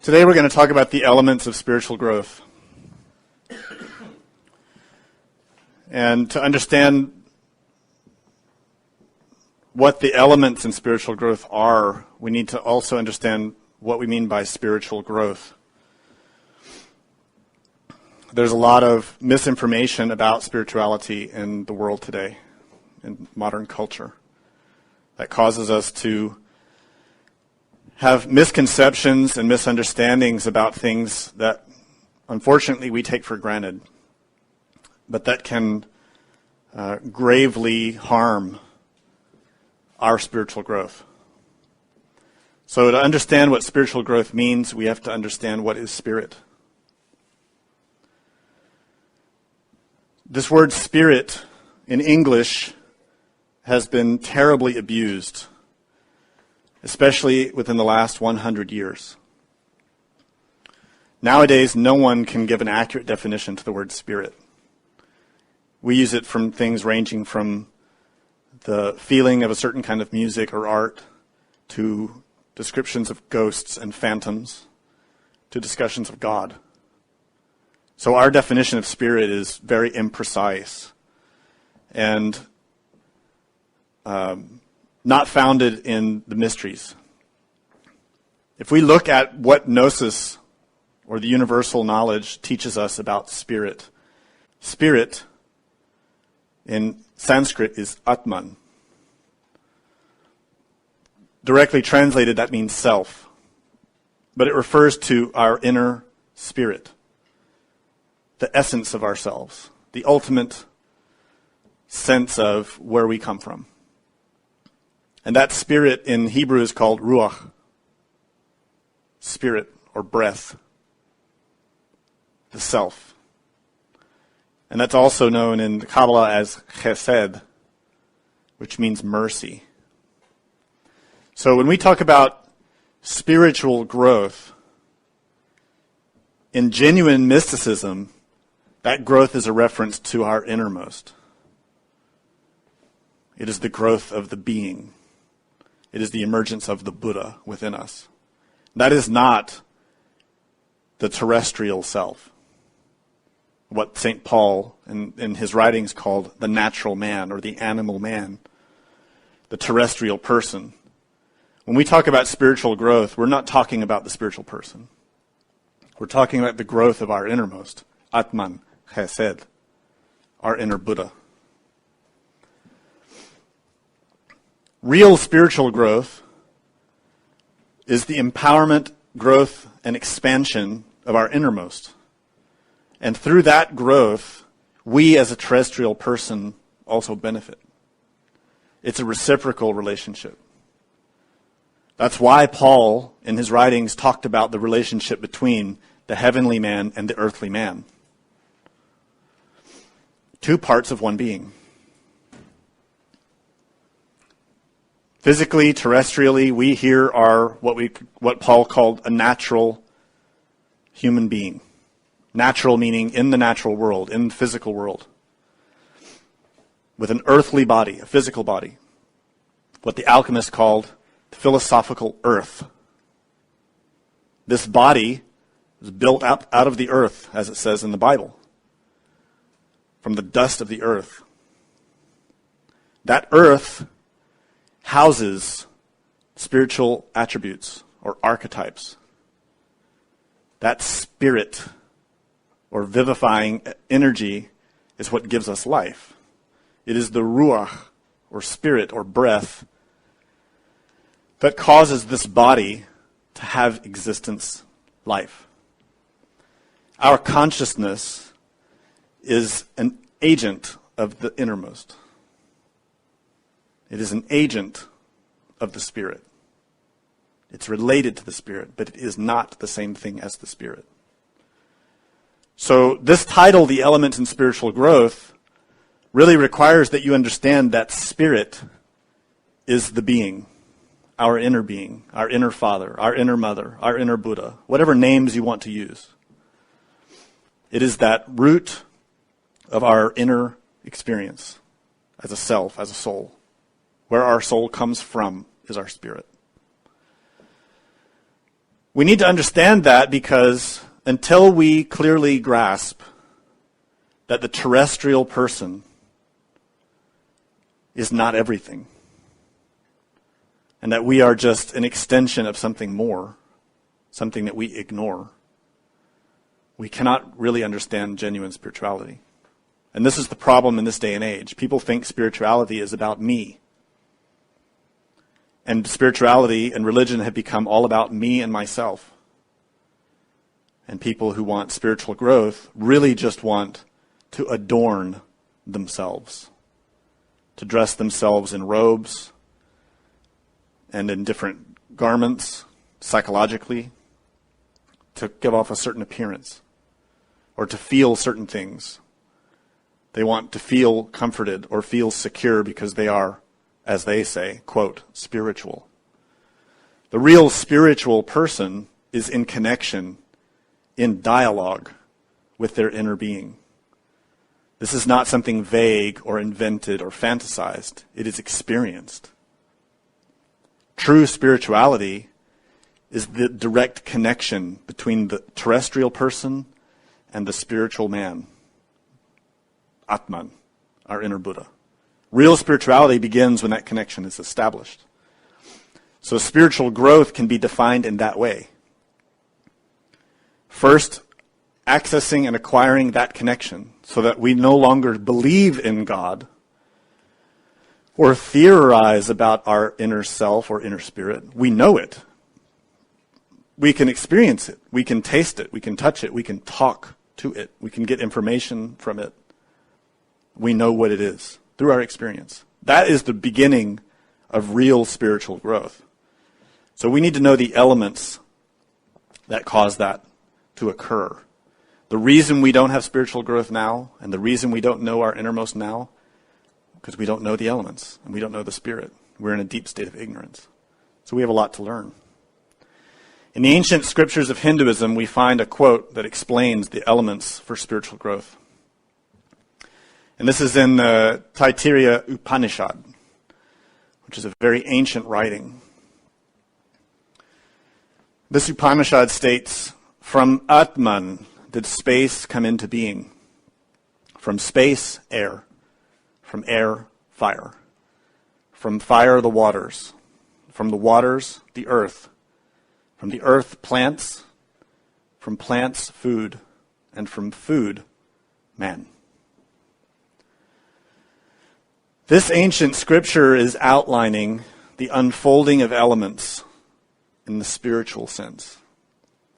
Today we're going to talk about the elements of spiritual growth. And to understand what the elements in spiritual growth are, we need to also understand what we mean by spiritual growth. There's a lot of misinformation about spirituality in the world today, in modern culture, that causes us to have misconceptions and misunderstandings about things that unfortunately we take for granted, but that can gravely harm our spiritual growth. So to understand what spiritual growth means, we have to understand what is spirit. This word spirit in English has been terribly abused, especially within the last 100 years. Nowadays, no one can give an accurate definition to the word spirit. We use it from things ranging from the feeling of a certain kind of music or art to descriptions of ghosts and phantoms to discussions of God. So our definition of spirit is very imprecise and not founded in the mysteries. If we look at what Gnosis, or the universal knowledge, teaches us about spirit, spirit in Sanskrit is Atman. Directly translated, that means self. But it refers to our inner spirit, the essence of ourselves, the ultimate sense of where we come from. And that spirit in Hebrew is called ruach, spirit or breath, the self. And that's also known in the Kabbalah as chesed, which means mercy. So when we talk about spiritual growth, in genuine mysticism, that growth is a reference to our innermost. It is the growth of the being. It is the emergence of the Buddha within us. That is not the terrestrial self, what St. Paul in his writings called the natural man or the animal man, the terrestrial person. When we talk about spiritual growth, we're not talking about the spiritual person. We're talking about the growth of our innermost, Atman, Chesed, our inner Buddha. Real spiritual growth is the empowerment, growth, and expansion of our innermost. And through that growth, we as a terrestrial person also benefit. It's a reciprocal relationship. That's why Paul, in his writings, talked about the relationship between the heavenly man and the earthly man. Two parts of one being. Physically, terrestrially, we here are what Paul called a natural human being. Natural meaning in the natural world, in the physical world. With an earthly body, a physical body. What the alchemists called the philosophical earth. This body is built up out of the earth, as it says in the Bible. From the dust of the earth. That earth houses spiritual attributes or archetypes. That spirit or vivifying energy is what gives us life. It is the ruach or spirit or breath that causes this body to have existence, life. Our consciousness is an agent of the innermost. It is an agent of the Spirit. It's related to the Spirit, but it is not the same thing as the Spirit. So this title, The Elements in Spiritual Growth, really requires that you understand that Spirit is the being, our inner Father, our inner Mother, our inner Buddha, whatever names you want to use. It is that root of our inner experience as a self, as a soul. Where our soul comes from is our spirit. We need to understand that because until we clearly grasp that the terrestrial person is not everything, and that we are just an extension of something more, something that we ignore, we cannot really understand genuine spirituality. And this is the problem in this day and age. People think spirituality is about me. And spirituality and religion have become all about me and myself. And people who want spiritual growth really just want to adorn themselves, to dress themselves in robes and in different garments, psychologically, to give off a certain appearance, or to feel certain things. They want to feel comforted or feel secure because they are, as they say, quote, spiritual. The real spiritual person is in connection, in dialogue with their inner being. This is not something vague or invented or fantasized. It is experienced. True spirituality is the direct connection between the terrestrial person and the spiritual man, Atman, our inner Buddha. Real spirituality begins when that connection is established. So spiritual growth can be defined in that way. First, accessing and acquiring that connection so that we no longer believe in God or theorize about our inner self or inner spirit. We know it. We can experience it. We can taste it. We can touch it. We can talk to it. We can get information from it. We know what it is through our experience. That is the beginning of real spiritual growth. So we need to know the elements that cause that to occur. The reason we don't have spiritual growth now, and the reason we don't know our innermost now, because we don't know the elements, and we don't know the spirit. We're in a deep state of ignorance. So we have a lot to learn. In the ancient scriptures of Hinduism, we find a quote that explains the elements for spiritual growth. And this is in the Taittiriya Upanishad, which is a very ancient writing. This Upanishad states, "From Atman did space come into being. From space, air. From air, fire. From fire, the waters. From the waters, the earth. From the earth, plants. From plants, food. And from food, man." This ancient scripture is outlining the unfolding of elements in the spiritual sense.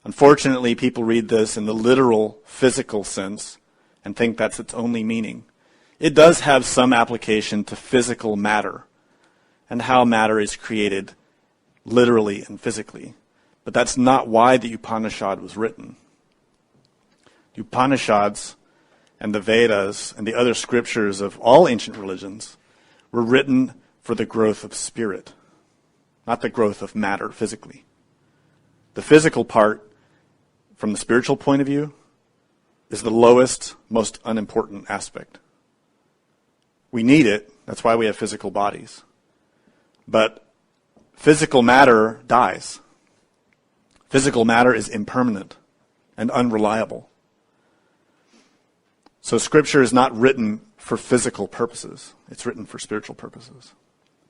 Unfortunately, people read this in the literal, physical sense and think that's its only meaning. It does have some application to physical matter and how matter is created literally and physically. But that's not why the Upanishad was written. The Upanishads and the Vedas and the other scriptures of all ancient religions were written for the growth of spirit, not the growth of matter physically. The physical part, from the spiritual point of view, is the lowest, most unimportant aspect. We need it. That's why we have physical bodies. But physical matter dies. Physical matter is impermanent and unreliable. So Scripture is not written for physical purposes. It's written for spiritual purposes.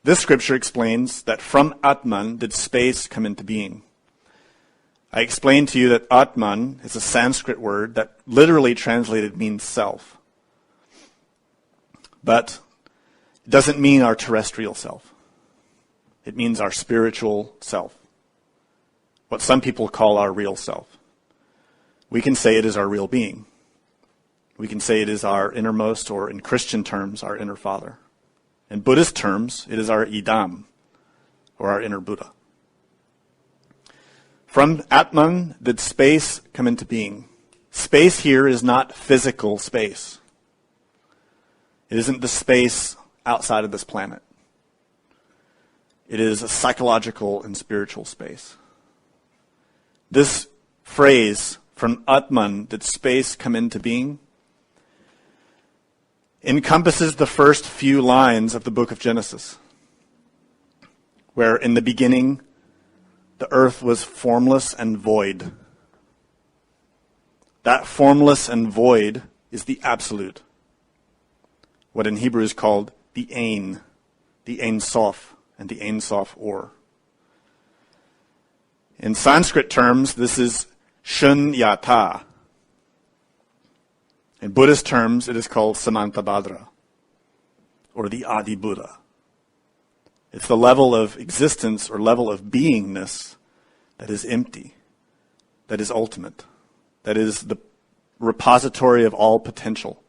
This Scripture explains that from Atman did space come into being. I explained to you that Atman is a Sanskrit word that literally translated means self. But it doesn't mean our terrestrial self. It means our spiritual self. What some people call our real self. We can say it is our real being. We can say it is our innermost, or in Christian terms, our inner Father. In Buddhist terms, it is our Idam, or our inner Buddha. From Atman did space come into being. Space here is not physical space. It isn't the space outside of this planet. It is a psychological and spiritual space. This phrase, from Atman did space come into being, encompasses the first few lines of the book of Genesis, where in the beginning the earth was formless and void. That formless and void is the absolute, what in Hebrew is called the Ein Sof, and the Ein Sof Or. In Sanskrit terms, this is Shunyata. In Buddhist terms, it is called Samantabhadra, or the Adi Buddha. It's the level of existence or level of beingness that is empty, that is ultimate, that is the repository of all potential.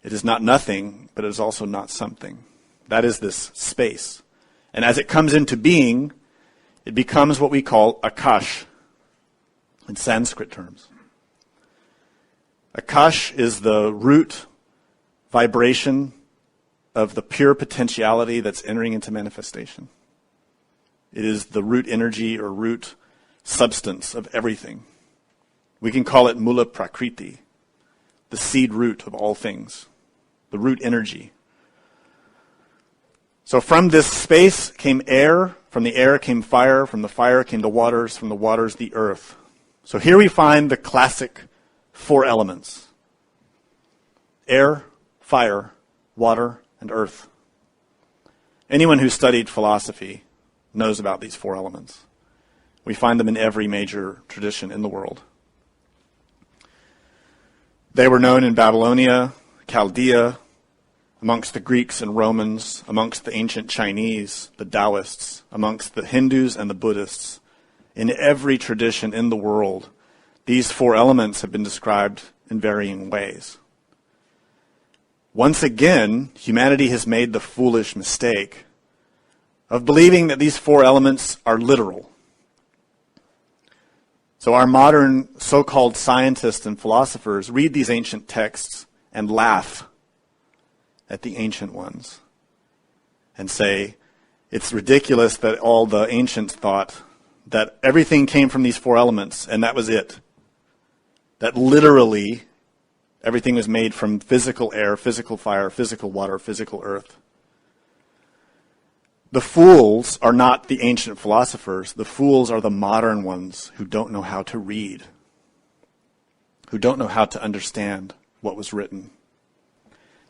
It is not nothing, but it is also not something. That is this space. And as it comes into being, it becomes what we call Akash in Sanskrit terms. Akash is the root vibration of the pure potentiality that's entering into manifestation. It is the root energy or root substance of everything. We can call it Mula Prakriti, the seed root of all things, the root energy. So from this space came air, from the air came fire, from the fire came the waters, from the waters the earth. So here we find the classic 4 elements: air, fire, water, and earth. Anyone who studied philosophy knows about these 4 elements. We find them in every major tradition in the world. They were known in Babylonia, Chaldea, amongst the Greeks and Romans, amongst the ancient Chinese, the Taoists, amongst the Hindus and the Buddhists. In every tradition in the world, these 4 elements have been described in varying ways. Once again, humanity has made the foolish mistake of believing that these 4 elements are literal. So our modern so-called scientists and philosophers read these ancient texts and laugh at the ancient ones and say, it's ridiculous that all the ancients thought that everything came from these 4 elements and that was it. That literally everything was made from physical air, physical fire, physical water, physical earth. The fools are not the ancient philosophers. The fools are the modern ones who don't know how to read, who don't know how to understand what was written.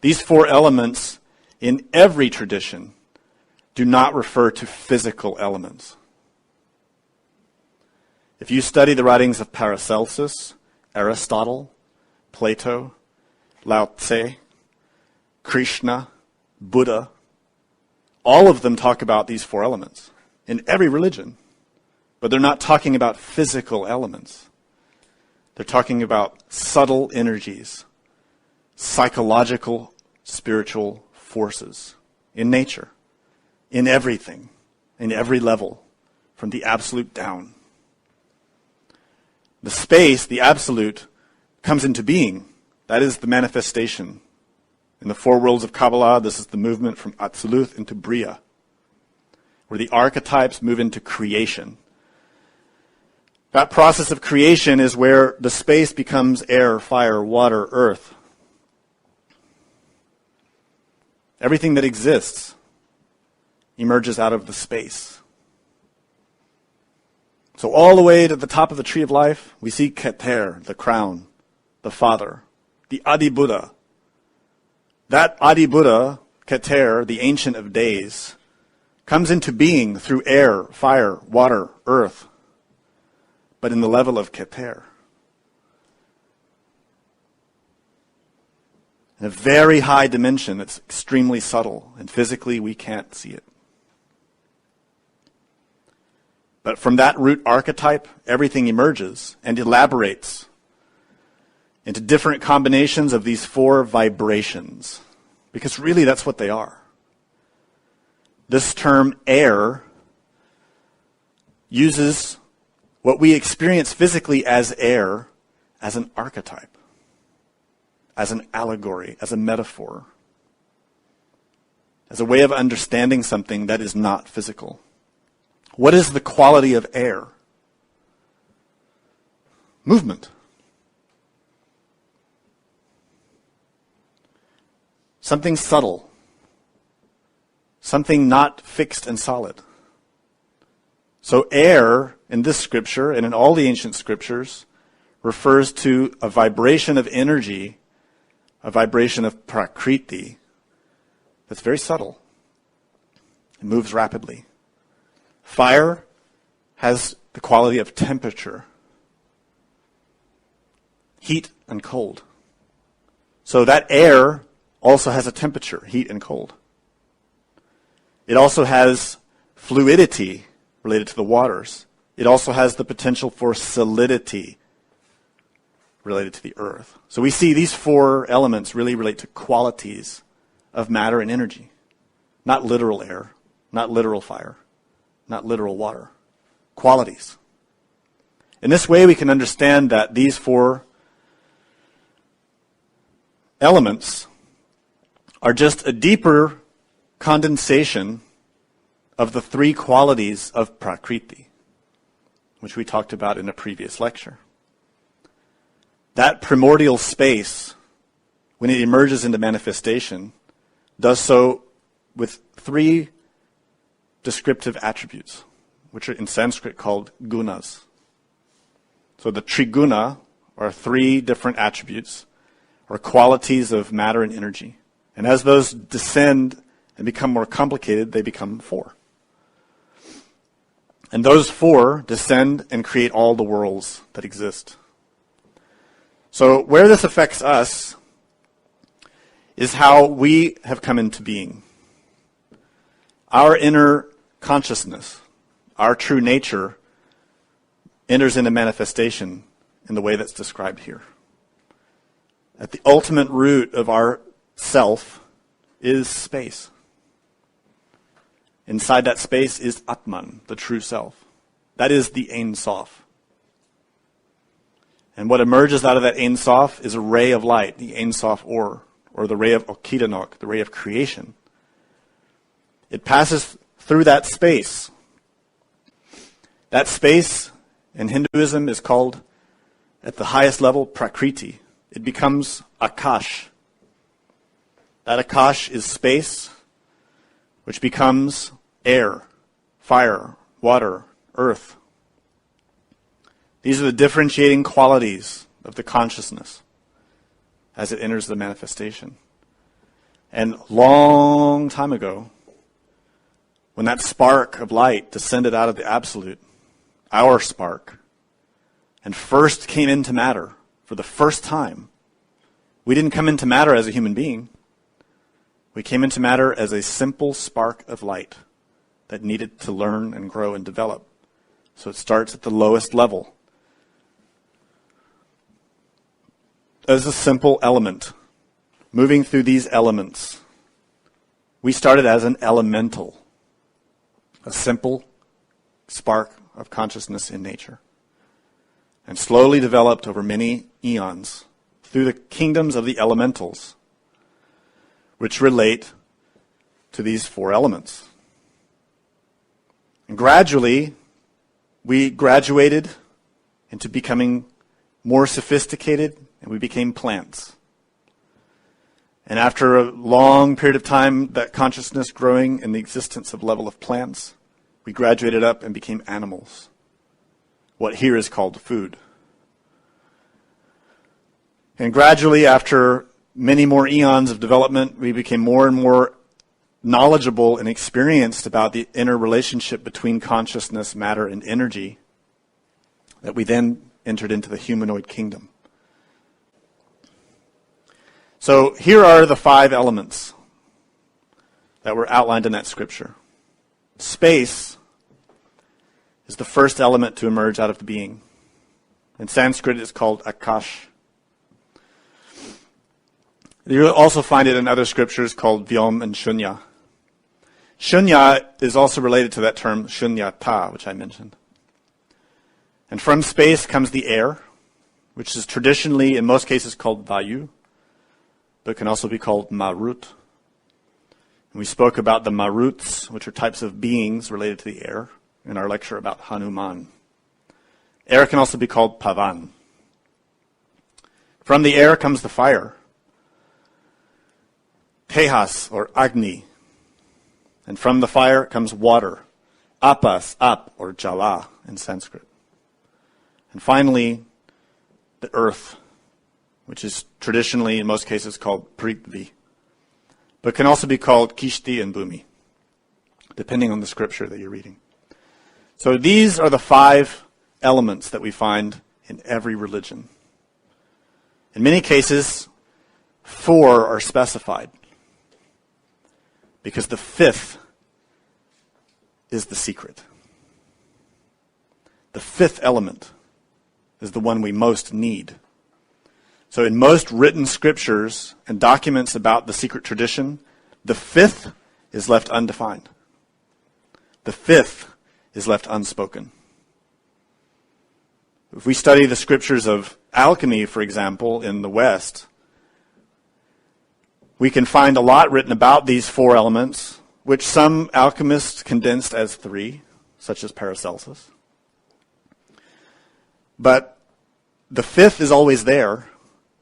These 4 elements in every tradition do not refer to physical elements. If you study the writings of Paracelsus, Aristotle, Plato, Lao Tse, Krishna, Buddha, all of them talk about these 4 elements in every religion. But they're not talking about physical elements. They're talking about subtle energies, psychological, spiritual forces in nature, in everything, in every level, from the absolute down. The space, the absolute, comes into being. That is the manifestation. In the 4 worlds of Kabbalah, this is the movement from Atziluth into Bria, where the archetypes move into creation. That process of creation is where the space becomes air, fire, water, earth. Everything that exists emerges out of the space. So all the way to the top of the tree of life, we see Keter, the crown, the Father, the Adi Buddha. That Adi Buddha, Keter, the Ancient of Days, comes into being through air, fire, water, earth, but in the level of Keter. In a very high dimension that's extremely subtle, and physically we can't see it. But from that root archetype, everything emerges and elaborates into different combinations of these 4 vibrations. Because really that's what they are. This term air uses what we experience physically as air as an archetype, as an allegory, as a metaphor, as a way of understanding something that is not physical. What is the quality of air? Movement. Something subtle. Something not fixed and solid. So air in this scripture and in all the ancient scriptures refers to a vibration of energy, a vibration of prakriti that's very subtle. It moves rapidly. Fire has the quality of temperature, heat and cold. So that air also has a temperature, heat and cold. It also has fluidity related to the waters. It also has the potential for solidity related to the earth. So we see these four elements really relate to qualities of matter and energy. Not literal air, not literal fire, not literal water. Qualities. In this way we can understand that these four elements are just a deeper condensation of the three qualities of prakriti, which we talked about in a previous lecture. That primordial space, when it emerges into manifestation, does so with three descriptive attributes, which are in Sanskrit called gunas. So the triguna are three different attributes, or qualities of matter and energy. And as those descend and become more complicated, they become four. And those four descend and create all the worlds that exist. So where this affects us is how we have come into being. Our inner consciousness, our true nature, enters into manifestation in the way that's described here. At the ultimate root of our self is space. Inside that space is Atman, the true self. That is the Ein Sof. And what emerges out of that Ein Sof is a ray of light, the Ein Sof or the ray of Okidanok, the ray of creation. It passes through that space. That space in Hinduism is called, at the highest level, Prakriti. It becomes Akash. That Akash is space, which becomes air, fire, water, earth. These are the differentiating qualities of the consciousness as it enters the manifestation. And long time ago, when that spark of light descended out of the absolute, our spark, and first came into matter for the first time, we didn't come into matter as a human being. We came into matter as a simple spark of light that needed to learn and grow and develop. So it starts at the lowest level as a simple element. Moving through these elements, we started as an elemental, a simple spark of consciousness in nature, and slowly developed over many eons through the kingdoms of the elementals, which relate to these four elements. And gradually, we graduated into becoming more sophisticated, and we became plants. And after a long period of time, that consciousness growing in the existence of level of plants, we graduated up and became animals. What here is called food. And gradually, after many more eons of development, we became more and more knowledgeable and experienced about the inner relationship between consciousness, matter, and energy, that we then entered into the humanoid kingdom. So here are the 5 elements that were outlined in that scripture. Space is the first element to emerge out of the being. In Sanskrit, it's called Akash. You'll also find it in other scriptures called Vyom and Shunya. Shunya is also related to that term Shunyata, which I mentioned. And from space comes the air, which is traditionally, in most cases, called Vayu, but can also be called Marut. And we spoke about the Maruts, which are types of beings related to the air, in our lecture about Hanuman. Air can also be called Pavan. From the air comes the fire, Tehas or Agni. And from the fire comes water, Apas, up, or jala in Sanskrit. And finally, the earth, which is traditionally, in most cases, called Prithvi, but can also be called Kishti and Bhumi, depending on the scripture that you're reading. So these are the 5 elements that we find in every religion. In many cases, 4 are specified, because the 5th is the secret. The 5th element is the one we most need. So in most written scriptures and documents about the secret tradition, the 5th is left undefined. The 5th is left unspoken. If we study the scriptures of alchemy, for example, in the West, we can find a lot written about these 4 elements, which some alchemists condensed as 3, such as Paracelsus. But the 5th is always there,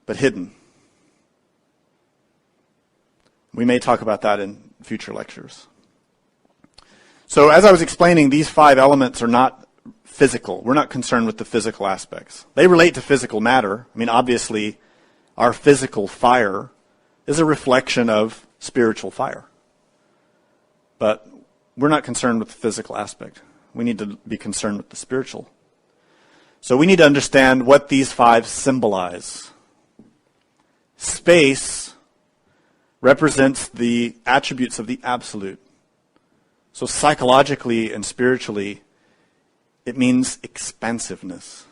but hidden. We may talk about that in future lectures. So as I was explaining, these 5 elements are not physical. We're not concerned with the physical aspects. They relate to physical matter. I mean, obviously, our physical fire is a reflection of spiritual fire. But we're not concerned with the physical aspect. We need to be concerned with the spiritual. So we need to understand what these 5 symbolize. Space represents the attributes of the absolute. So psychologically and spiritually, it means expansiveness.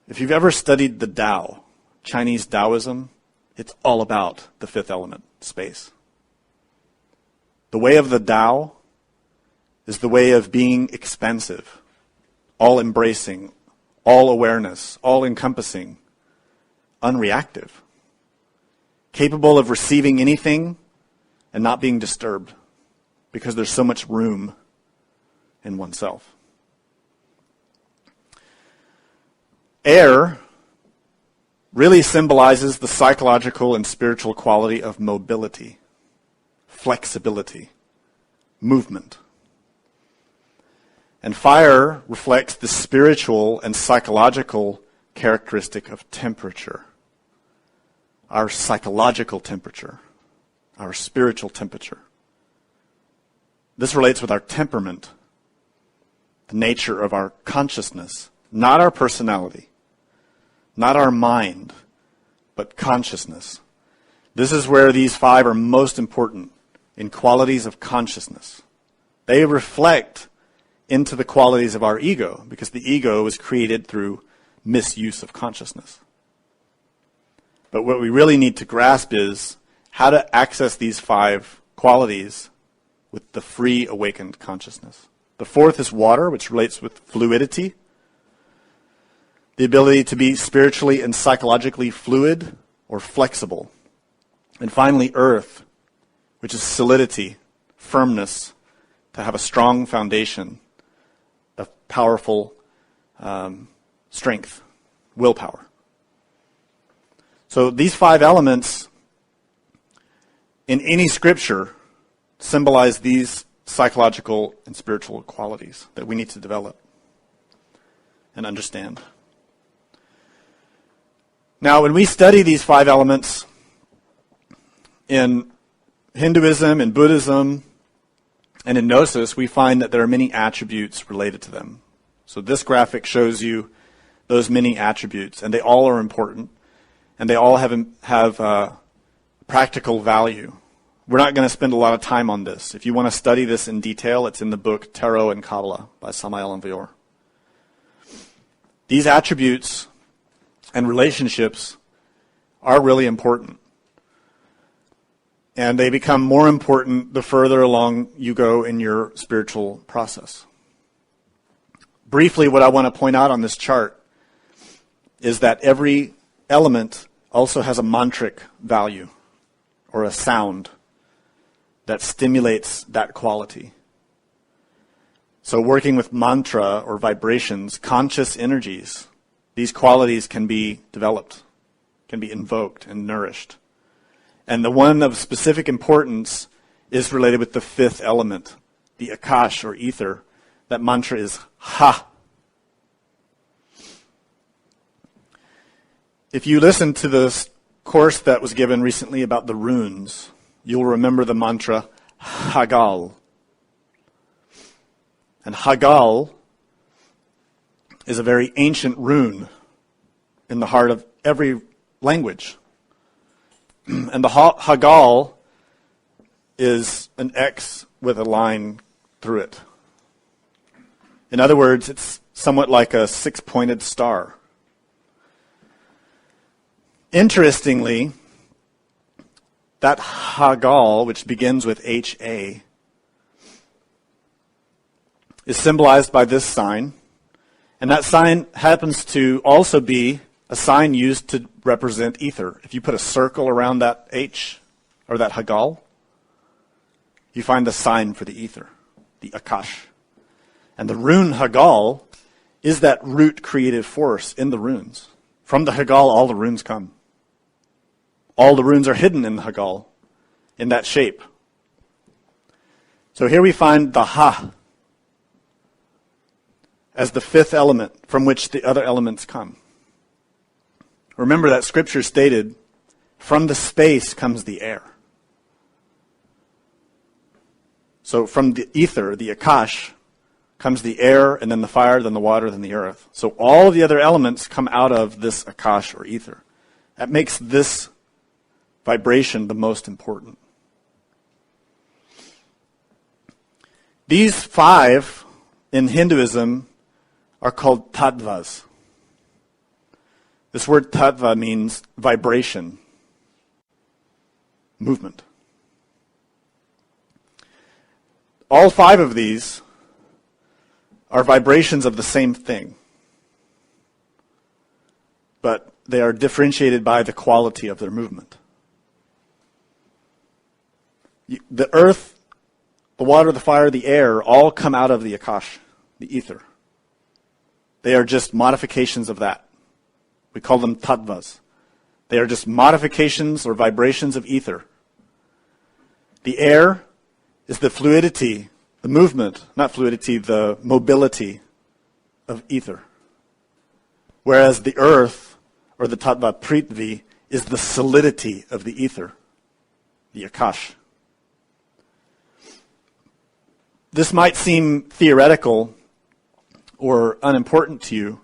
If you've ever studied the Tao, Chinese Taoism, it's all about the 5th element, space. The way of the Tao is the way of being expansive, all-embracing, all-awareness, all-encompassing, unreactive, capable of receiving anything and not being disturbed because there's so much room in oneself. Air really symbolizes the psychological and spiritual quality of mobility, flexibility, movement. And fire reflects the spiritual and psychological characteristic of temperature. Our psychological temperature, our spiritual temperature. This relates with our temperament, the nature of our consciousness, not our personality, not our mind, but consciousness. This is where these 5 are most important, in qualities of consciousness. They reflect into the qualities of our ego, because the ego was created through misuse of consciousness. But what we really need to grasp is how to access these 5 qualities with the free awakened consciousness. The 4th is water, which relates with fluidity, the ability to be spiritually and psychologically fluid or flexible. And finally, earth, which is solidity, firmness, to have a strong foundation of powerful strength, willpower. So these 5 elements in any scripture symbolize these psychological and spiritual qualities that we need to develop and understand. Now, when we study these 5 elements in Hinduism, in Buddhism, and in Gnosis, we find that there are many attributes related to them. So this graphic shows you those many attributes, and they all are important, and they all have practical value. We're not going to spend a lot of time on this. If you want to study this in detail, it's in the book Tarot and Kabbalah by Samael and Vior. These attributes and relationships are really important. And they become more important the further along you go in your spiritual process. Briefly, what I want to point out on this chart is that every element also has a mantric value or a sound that stimulates that quality. So working with mantra or vibrations, conscious energies, these qualities can be developed, can be invoked and nourished. And the one of specific importance is related with the fifth element, the Akash or ether. That mantra is Ha. If you listen to this course that was given recently about the runes, you'll remember the mantra Hagal. And Hagal is a very ancient rune in the heart of every language. And the Hagal is an X with a line through it. In other words, it's somewhat like a six-pointed star. Interestingly, that Hagal, which begins with H-A, is symbolized by this sign. And that sign happens to also be a sign used to represent ether. If you put a circle around that H, or that Hagal, you find the sign for the ether, the Akash. And the rune Hagal is that root creative force in the runes. From the Hagal, all the runes come. All the runes are hidden in the Hagal, in that shape. So here we find the Ha as the fifth element from which the other elements come. Remember that scripture stated, from the space comes the air. So from the ether, the Akash, comes the air, and then the fire, then the water, then the earth. So all of the other elements come out of this Akash or ether. That makes this vibration the most important. These five in Hinduism are called tattvas. This word tattva means vibration, movement. All five of these are vibrations of the same thing, but they are differentiated by the quality of their movement. The earth, the water, the fire, the air all come out of the Akash, the ether. They are just modifications of that. We call them tattvas. They are just modifications or vibrations of ether. The air is the fluidity, the movement, not fluidity, the mobility of ether. Whereas the earth, or the tattva prithvi, is the solidity of the ether, the Akash. This might seem theoretical or unimportant to you,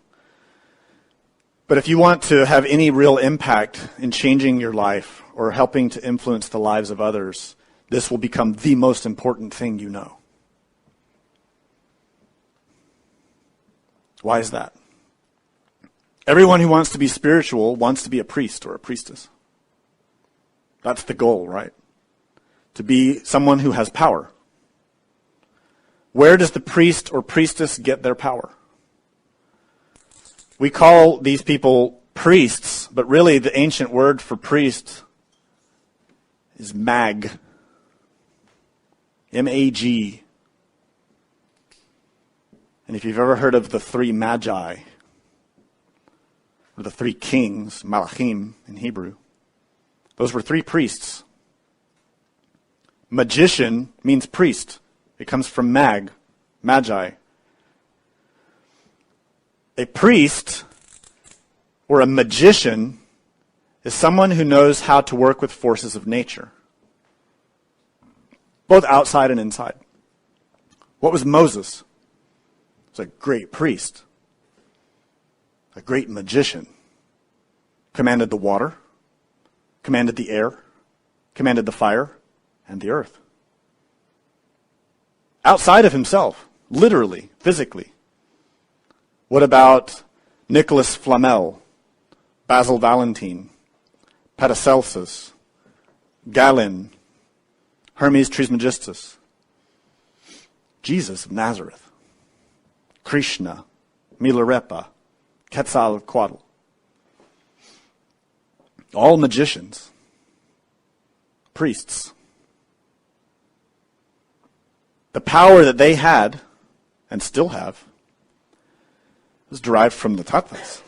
but if you want to have any real impact in changing your life or helping to influence the lives of others, this will become the most important thing you know. Why is that? Everyone who wants to be spiritual wants to be a priest or a priestess. That's the goal, right? To be someone who has power. Where does the priest or priestess get their power? We call these people priests, but really the ancient word for priest is mag. M-A-G. And if you've ever heard of the three magi, or the three kings, malachim in Hebrew, those were three priests. Magician means priest. It comes from magi. A priest or a magician is someone who knows how to work with forces of nature, both outside and inside. What was Moses? He was a great priest, a great magician. Commanded the water, commanded the air, commanded the fire, and the earth. Outside of himself, literally, physically. What about Nicholas Flamel, Basil Valentine, Paracelsus, Galen, Hermes Trismegistus, Jesus of Nazareth, Krishna, Milarepa, Quetzalcoatl. All magicians, priests. The power that they had, and still have, was derived from the tattvas,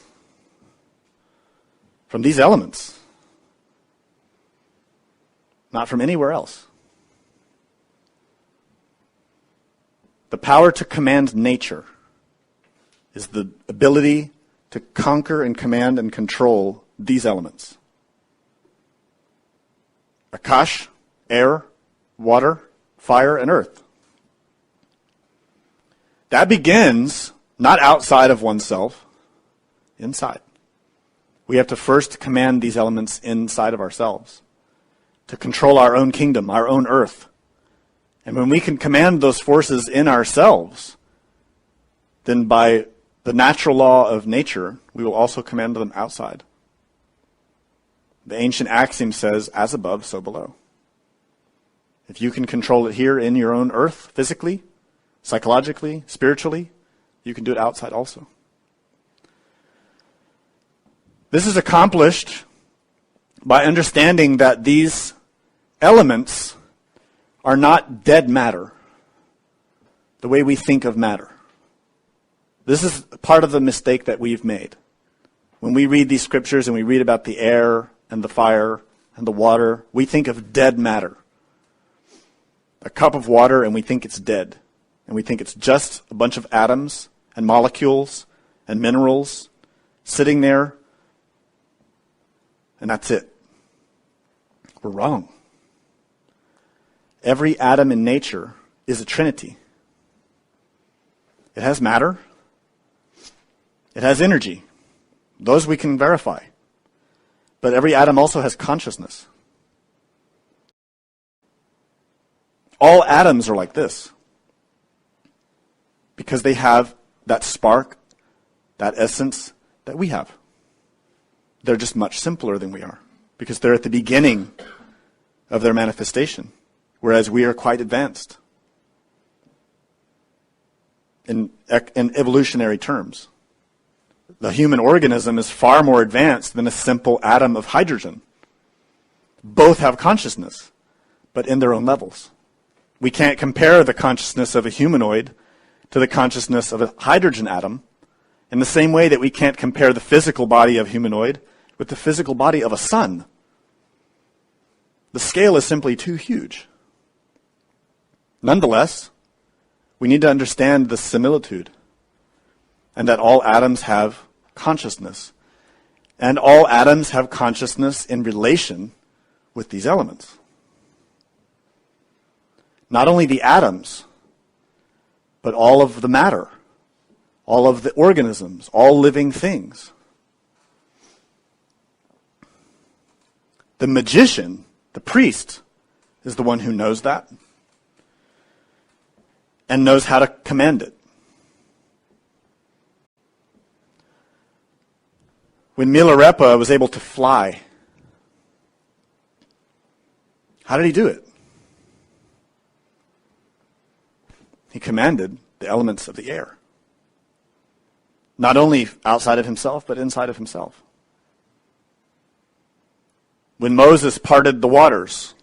from these elements, not from anywhere else. The power to command nature is the ability to conquer and command and control these elements. Akash, air, water, fire, and earth. That begins not outside of oneself, inside. We have to first command these elements inside of ourselves to control our own kingdom, our own earth. And when we can command those forces in ourselves, then by the natural law of nature, we will also command them outside. The ancient axiom says, as above, so below. If you can control it here in your own earth, physically, psychologically, spiritually, you can do it outside also. This is accomplished by understanding that these elements are not dead matter, the way we think of matter. This is part of the mistake that we've made. When we read these scriptures and we read about the air and the fire and the water, we think of dead matter. A cup of water and we think it's dead. And we think it's just a bunch of atoms and molecules and minerals sitting there, and that's it. We're wrong. Every atom in nature is a trinity. It has matter. It has energy. Those we can verify. But every atom also has consciousness. All atoms are like this because they have that spark, that essence that we have. They're just much simpler than we are because they're at the beginning of their manifestation, whereas we are quite advanced in evolutionary terms. The human organism is far more advanced than a simple atom of hydrogen. Both have consciousness, but in their own levels. We can't compare the consciousness of a humanoid to the consciousness of a hydrogen atom in the same way that we can't compare the physical body of a humanoid with the physical body of a sun. The scale is simply too huge. Nonetheless, we need to understand the similitude and that all atoms have consciousness. And all atoms have consciousness in relation with these elements. Not only the atoms, but all of the matter, all of the organisms, all living things. The magician, the priest, is the one who knows that and knows how to command it. When Milarepa was able to fly, how did he do it? He commanded the elements of the air. Not only outside of himself, but inside of himself. When Moses parted the waters,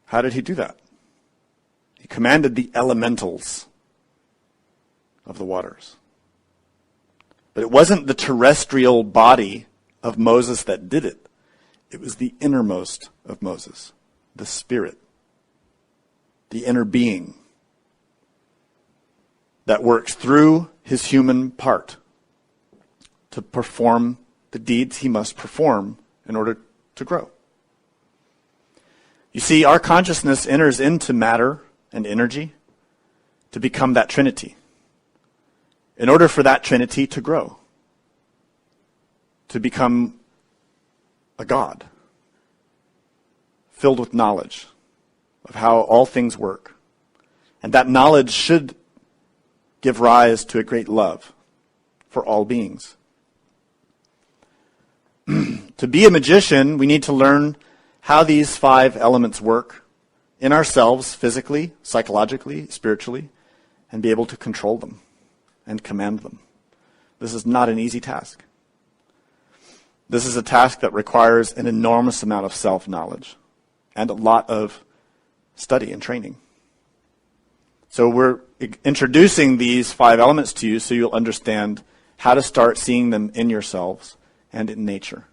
how did he do that? He commanded the elementals of the waters. But it wasn't the terrestrial body of Moses that did it. It was the innermost of Moses, the spirit, the inner being that works through his human part to perform the deeds he must perform in order to grow. You see, our consciousness enters into matter and energy to become that trinity. In order for that trinity to grow, to become a God, filled with knowledge of how all things work. And that knowledge should give rise to a great love for all beings. To be a magician, we need to learn how these 5 elements work in ourselves, physically, psychologically, spiritually, and be able to control them and command them. This is not an easy task. This is a task that requires an enormous amount of self-knowledge and a lot of study and training. So we're introducing these 5 elements to you so you'll understand how to start seeing them in yourselves and in nature.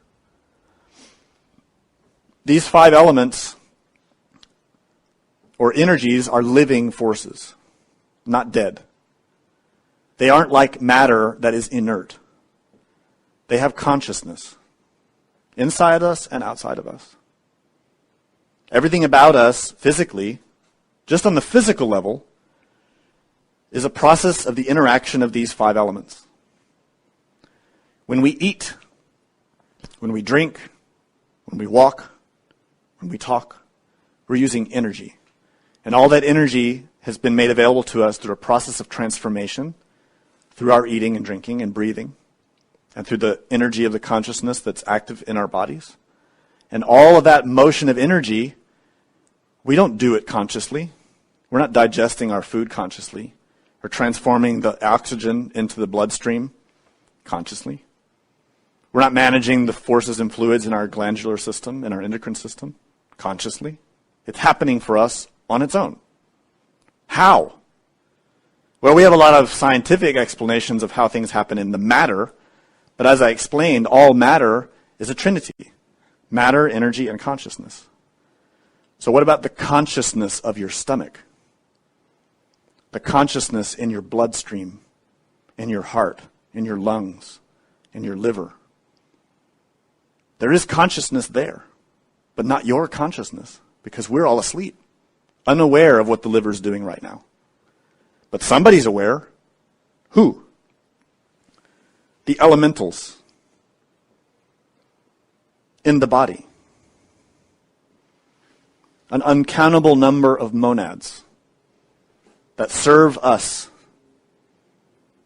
These 5 elements or energies are living forces. not dead. They aren't like matter that is inert. They have consciousness inside us and outside of us. Everything about us physically, just on the physical level, is a process of the interaction of these 5 elements. When we eat, when we drink, when we walk, when we talk, we're using energy. And all that energy has been made available to us through a process of transformation, through our eating and drinking and breathing, and through the energy of the consciousness that's active in our bodies. And all of that motion of energy, we don't do it consciously. We're not digesting our food consciously or transforming the oxygen into the bloodstream consciously. We're not managing the forces and fluids in our glandular system, in our endocrine system, consciously. It's happening for us on its own. How? Well, we have a lot of scientific explanations of how things happen in the matter, but as I explained, all matter is a trinity. Matter, energy, and consciousness. So what about the consciousness of your stomach? The consciousness in your bloodstream, in your heart, in your lungs, in your liver. There is consciousness there, but not your consciousness, because we're all asleep, unaware of what the liver's doing right now. But somebody's aware. Who? The elementals in the body. An uncountable number of monads that serve us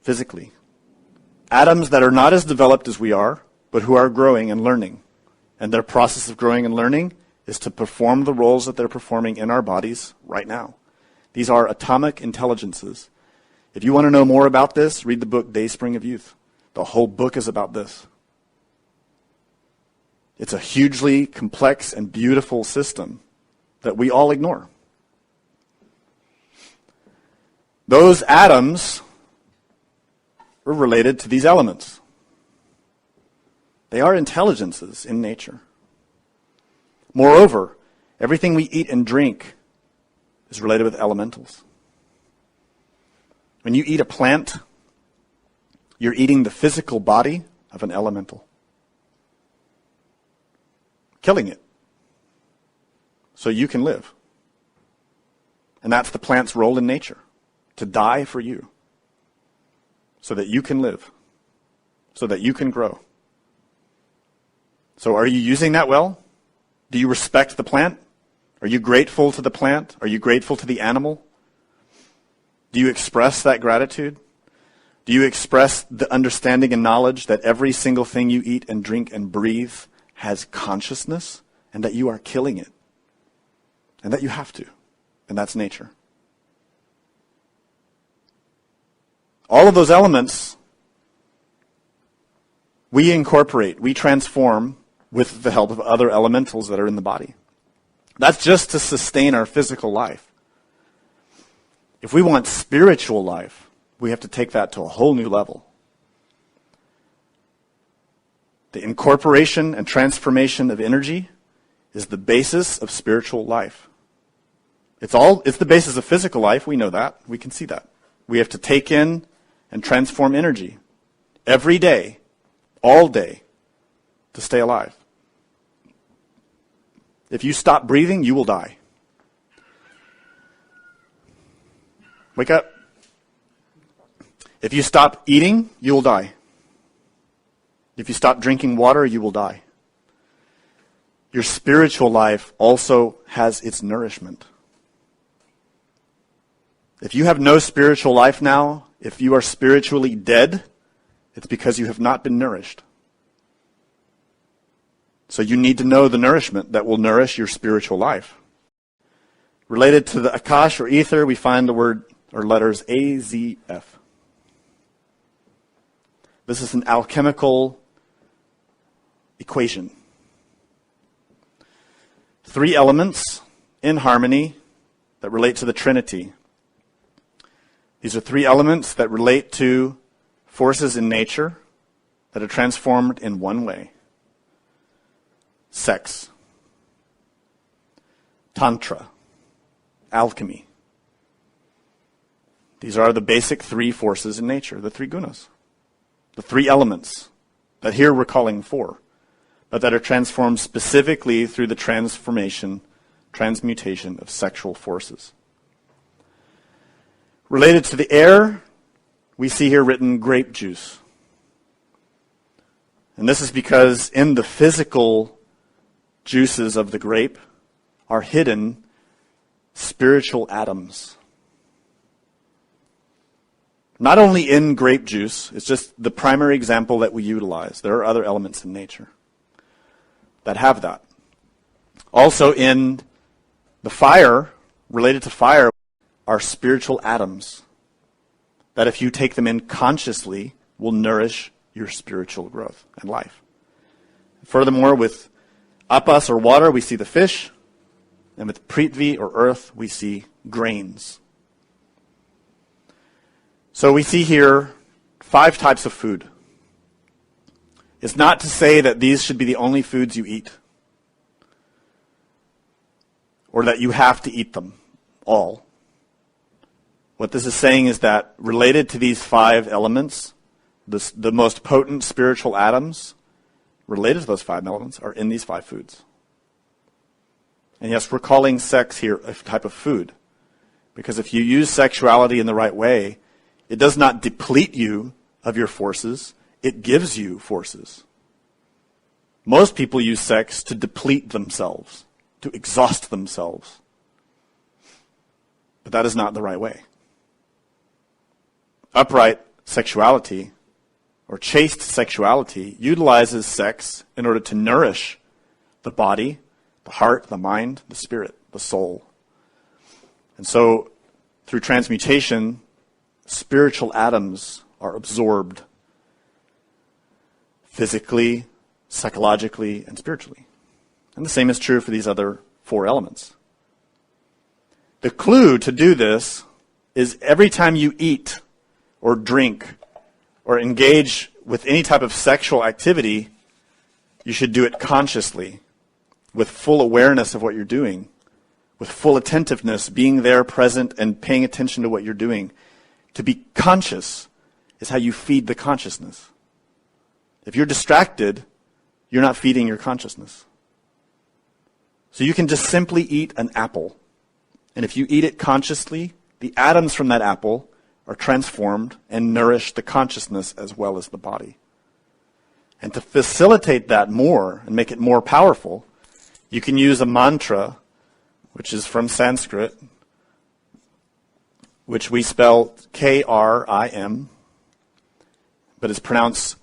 physically. Atoms that are not as developed as we are, but who are growing and learning. And their process of growing and learning is to perform the roles that they're performing in our bodies right now. These are atomic intelligences. If you want to know more about this, read the book Dayspring of Youth. The whole book is about this. It's a hugely complex and beautiful system that we all ignore. Those atoms are related to these elements. They are intelligences in nature. Moreover, everything we eat and drink is related with elementals. When you eat a plant, you're eating the physical body of an elemental. Killing it. So you can live. And that's the plant's role in nature. To die for you. So that you can live. So that you can grow. So are you using that well? Do you respect the plant? Are you grateful to the plant? Are you grateful to the animal? Do you express that gratitude? Do you express the understanding and knowledge that every single thing you eat and drink and breathe has consciousness and that you are killing it? And that you have to. And that's nature. All of those elements we incorporate, we transform with the help of other elementals that are in the body. That's just to sustain our physical life. If we want spiritual life, we have to take that to a whole new level. The incorporation and transformation of energy is the basis of spiritual life. It's the basis of physical life. We know that. We can see that. We have to take in and transform energy every day, all day, to stay alive. If you stop breathing, you will die. Wake up. If you stop eating, you will die. If you stop drinking water, you will die. Your spiritual life also has its nourishment. If you have no spiritual life now, if you are spiritually dead, it's because you have not been nourished. So you need to know the nourishment that will nourish your spiritual life. Related to the Akash or ether, we find the word or letters AZF. This is an alchemical equation. 3 elements in harmony that relate to the Trinity. These are 3 elements that relate to forces in nature that are transformed in one way. Sex, tantra, alchemy, These are the basic three forces in nature, the three gunas, the three elements that here we're calling four, but that are transformed specifically through the transmutation of sexual forces. Related to the air, we see here written grape juice. And this is because in the physical juices of the grape are hidden spiritual atoms. Not only in grape juice, it's just the primary example that we utilize. There are other elements in nature that have that. Also in the fire, related to fire, are spiritual atoms that if you take them in consciously will nourish your spiritual growth and life. Furthermore, with apas or water, we see the fish, and with prithvi or earth, we see grains. So we see here 5 types of food. It's not to say that these should be the only foods you eat, or that you have to eat them all. What this is saying is that related to these 5 elements, the most potent spiritual atoms related to those 5 elements are in these 5 foods. And yes, we're calling sex here a type of food, because if you use sexuality in the right way, it does not deplete you of your forces, it gives you forces. Most people use sex to deplete themselves, to exhaust themselves. But that is not the right way. Upright sexuality, or chaste sexuality, utilizes sex in order to nourish the body, the heart, the mind, the spirit, the soul. And so, through transmutation, spiritual atoms are absorbed physically, psychologically, and spiritually. And the same is true for these other 4 elements. The clue to do this is every time you eat or drink or engage with any type of sexual activity, you should do it consciously, with full awareness of what you're doing, with full attentiveness, being there, present, and paying attention to what you're doing. To be conscious is how you feed the consciousness. If you're distracted, you're not feeding your consciousness. So you can just simply eat an apple. And if you eat it consciously, the atoms from that apple are transformed and nourish the consciousness as well as the body. And to facilitate that more and make it more powerful, you can use a mantra, which is from Sanskrit, which we spell K-R-I-M, but it's pronounced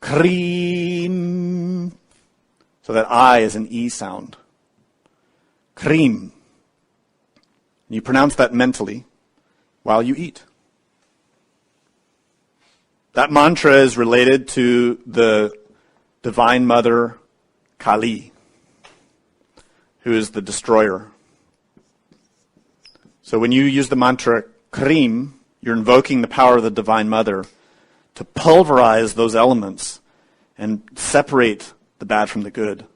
Kreem, so that I is an E sound. Kreem. You pronounce that mentally while you eat. That mantra is related to the Divine Mother Kali, who is the destroyer. So when you use the mantra Kreem, you're invoking the power of the Divine Mother to pulverize those elements and separate the bad from the good,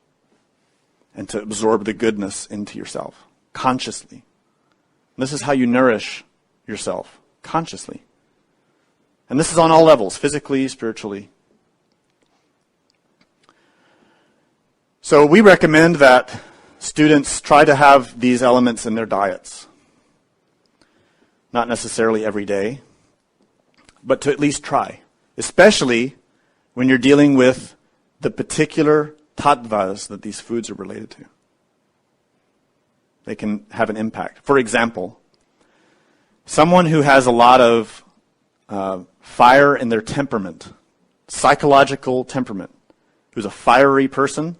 and to absorb the goodness into yourself consciously. And this is how you nourish yourself consciously. And this is on all levels, physically, spiritually. So we recommend that students try to have these elements in their diets. Not necessarily every day, but to at least try. Especially when you're dealing with the particular tattvas that these foods are related to. They can have an impact. For example, someone who has a lot of fire in their temperament, psychological temperament, who's a fiery person,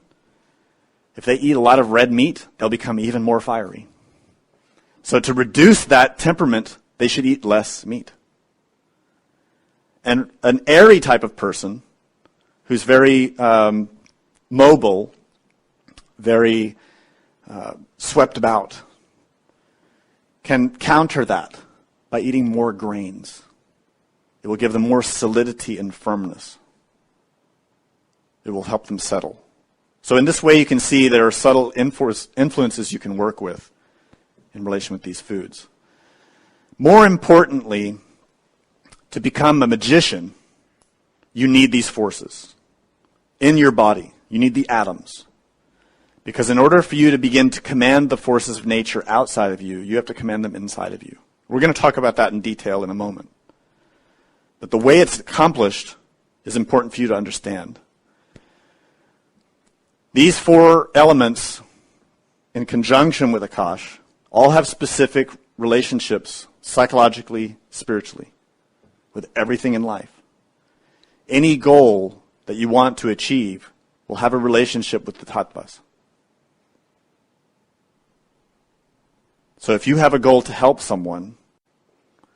if they eat a lot of red meat, they'll become even more fiery. So to reduce that temperament, they should eat less meat. And an airy type of person, who's very mobile, very swept about, can counter that by eating more grains. It will give them more solidity and firmness. It will help them settle. So in this way you can see there are subtle influences you can work with in relation with these foods. More importantly, to become a magician, you need these forces in your body. You need the atoms. Because in order for you to begin to command the forces of nature outside of you, you have to command them inside of you. We're going to talk about that in detail in a moment. But the way it's accomplished is important for you to understand. These four elements, in conjunction with Akash, all have specific relationships, psychologically, spiritually, with everything in life. Any goal that you want to achieve will have a relationship with the tattvas. So if you have a goal to help someone,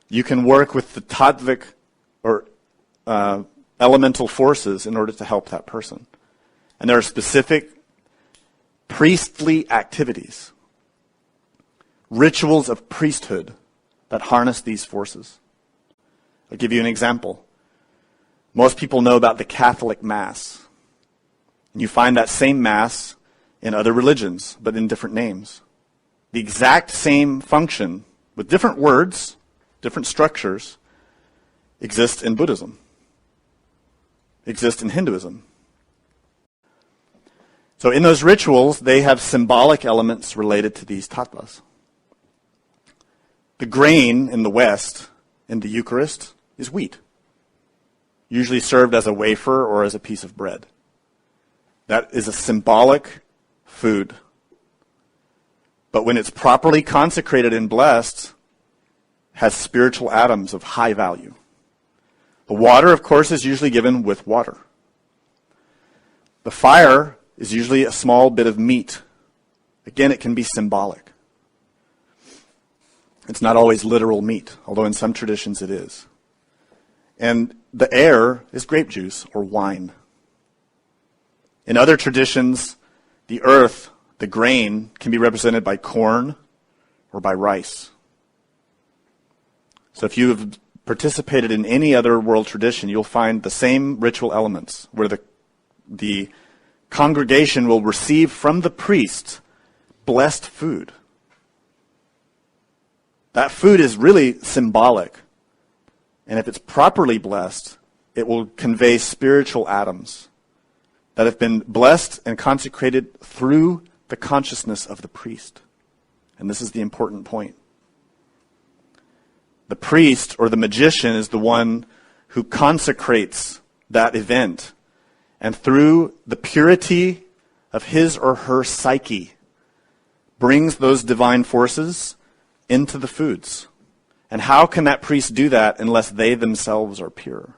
you can work with the tattvic or elemental forces in order to help that person. And there are specific priestly activities, rituals of priesthood that harness these forces. I'll give you an example. Most people know about the Catholic Mass. And you find that same Mass in other religions, but in different names. The exact same function, with different words, different structures, exist in Buddhism, exist in Hinduism. So in those rituals, they have symbolic elements related to these tattvas. The grain in the West, in the Eucharist, is wheat, usually served as a wafer or as a piece of bread. That is a symbolic food. But when it's properly consecrated and blessed, has spiritual atoms of high value. The water, of course, is usually given with water. The fire is usually a small bit of meat. Again, it can be symbolic. It's not always literal meat, although in some traditions it is. And the air is grape juice or wine. In other traditions, the earth, the grain, can be represented by corn or by rice. So if you have participated in any other world tradition, you'll find the same ritual elements where the congregation will receive from the priest blessed food. That food is really symbolic. And if it's properly blessed, it will convey spiritual atoms that have been blessed and consecrated through the consciousness of the priest. And this is the important point. The priest or the magician is the one who consecrates that event, and through the purity of his or her psyche brings those divine forces into the foods. And how can that priest do that unless they themselves are pure?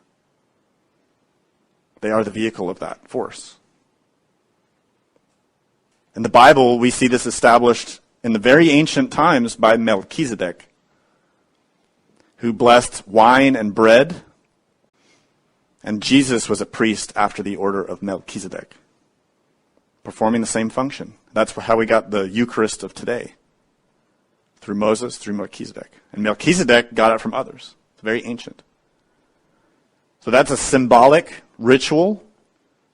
They are the vehicle of that force. In the Bible, we see this established in the very ancient times by Melchizedek, who blessed wine and bread, and Jesus was a priest after the order of Melchizedek, performing the same function. That's how we got the Eucharist of today, through Moses, through Melchizedek. And Melchizedek got it from others. It's very ancient. So that's a symbolic ritual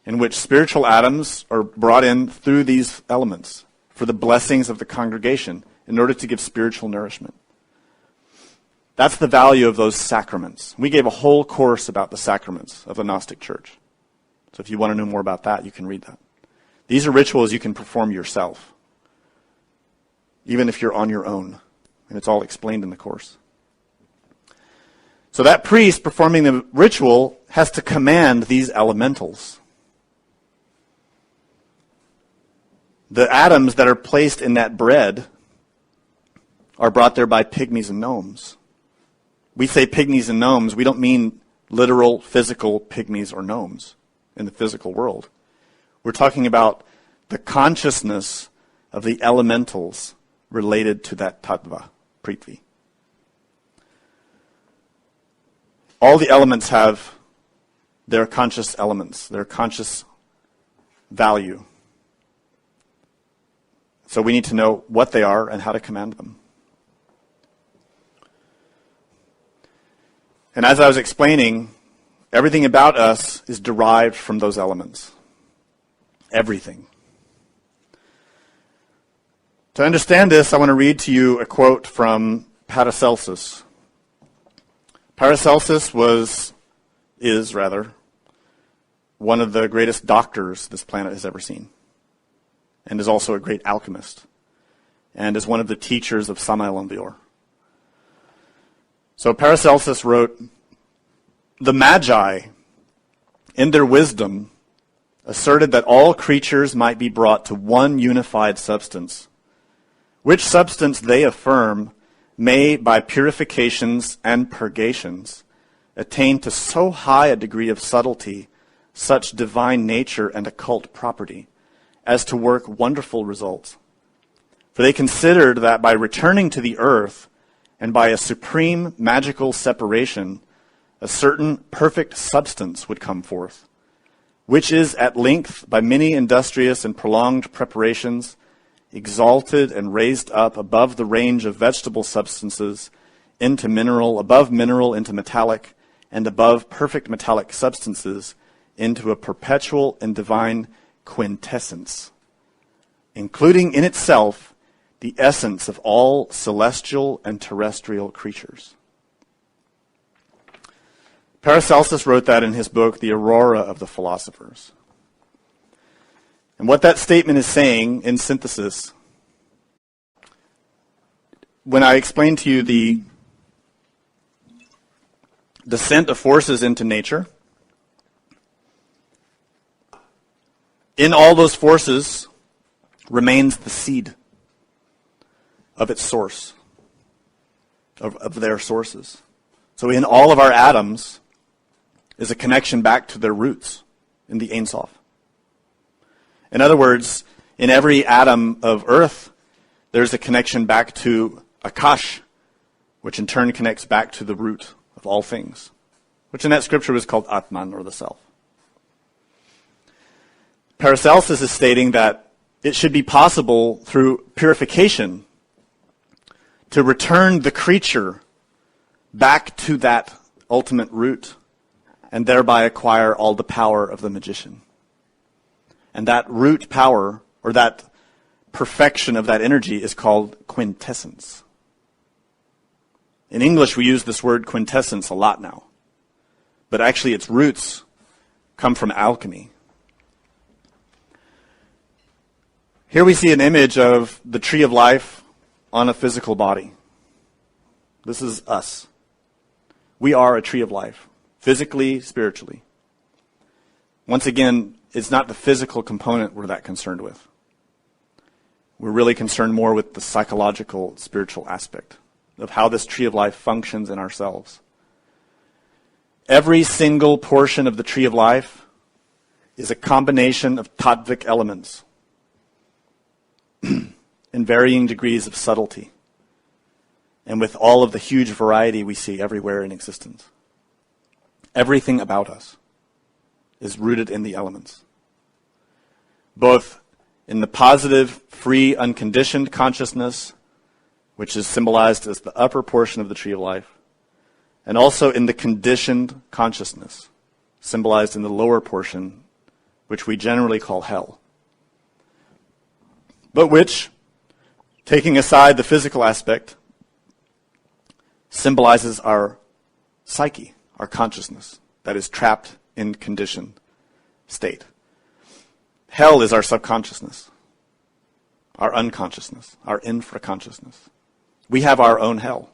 in which spiritual atoms are brought in through these elements for the blessings of the congregation in order to give spiritual nourishment. That's the value of those sacraments. We gave a whole course about the sacraments of the Gnostic Church. So if you want to know more about that, you can read that. These are rituals you can perform yourself, even if you're on your own. And it's all explained in the course. So that priest performing the ritual has to command these elementals. The atoms that are placed in that bread are brought there by pygmies and gnomes. We say pygmies and gnomes, we don't mean literal physical pygmies or gnomes in the physical world. We're talking about the consciousness of the elementals related to that tattva, prithvi. All the elements have their conscious elements, their conscious value. So we need to know what they are and how to command them. And as I was explaining, everything about us is derived from those elements. Everything. To understand this, I want to read to you a quote from Paracelsus, Paracelsus is one of the greatest doctors this planet has ever seen, and is also a great alchemist, and is one of the teachers of Samael Aun Weor. So Paracelsus wrote, "The Magi, in their wisdom, asserted that all creatures might be brought to one unified substance, which substance they affirm may, by purifications and purgations, attain to so high a degree of subtlety, such divine nature and occult property, as to work wonderful results. For they considered that by returning to the earth, and by a supreme magical separation, a certain perfect substance would come forth, which is at length, by many industrious and prolonged preparations, exalted and raised up above the range of vegetable substances into mineral, above mineral into metallic, and above perfect metallic substances into a perpetual and divine quintessence, including in itself the essence of all celestial and terrestrial creatures." Paracelsus wrote that in his book, The Aurora of the Philosophers. And what that statement is saying, in synthesis, when I explained to you the descent of forces into nature, in all those forces remains the seed of its source, of their sources. So in all of our atoms is a connection back to their roots in the Ein Sof. In other words, in every atom of earth, there's a connection back to Akash, which in turn connects back to the root of all things, which in that scripture was called Atman, or the self. Paracelsus is stating that it should be possible through purification to return the creature back to that ultimate root and thereby acquire all the power of the magician. And that root power, or that perfection of that energy, is called quintessence. In English, we use this word quintessence a lot now, but actually its roots come from alchemy. Here we see an image of the tree of life on a physical body. This is us. We are a tree of life, physically, spiritually. Once again, it's not the physical component we're that concerned with. We're really concerned more with the psychological, spiritual aspect of how this tree of life functions in ourselves. Every single portion of the tree of life is a combination of tattvic elements in varying degrees of subtlety, and with all of the huge variety we see everywhere in existence. Everything about us is rooted in the elements, both in the positive, free, unconditioned consciousness, which is symbolized as the upper portion of the tree of life, and also in the conditioned consciousness, symbolized in the lower portion, which we generally call hell, but which, taking aside the physical aspect, symbolizes our psyche, our consciousness, that is trapped in conditioned state. Hell is our subconsciousness, our unconsciousness, our infraconsciousness. We have our own hell.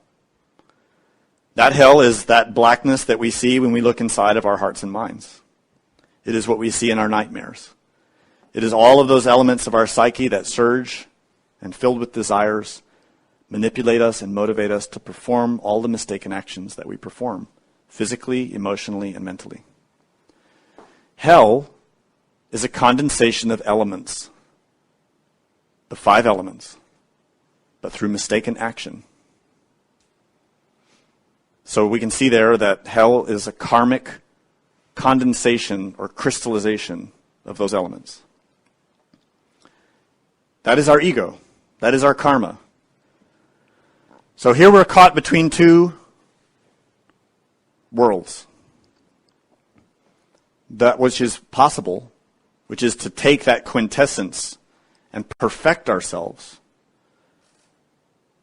That hell is that blackness that we see when we look inside of our hearts and minds. It is what we see in our nightmares. It is all of those elements of our psyche that surge and, filled with desires, manipulate us and motivate us to perform all the mistaken actions that we perform, physically, emotionally, and mentally. Hell is a condensation of elements, the 5 elements, but through mistaken action. So we can see there that hell is a karmic condensation or crystallization of those elements. That is our ego. That is our karma. So here we're caught between 2 worlds. That which is possible, which is to take that quintessence and perfect ourselves.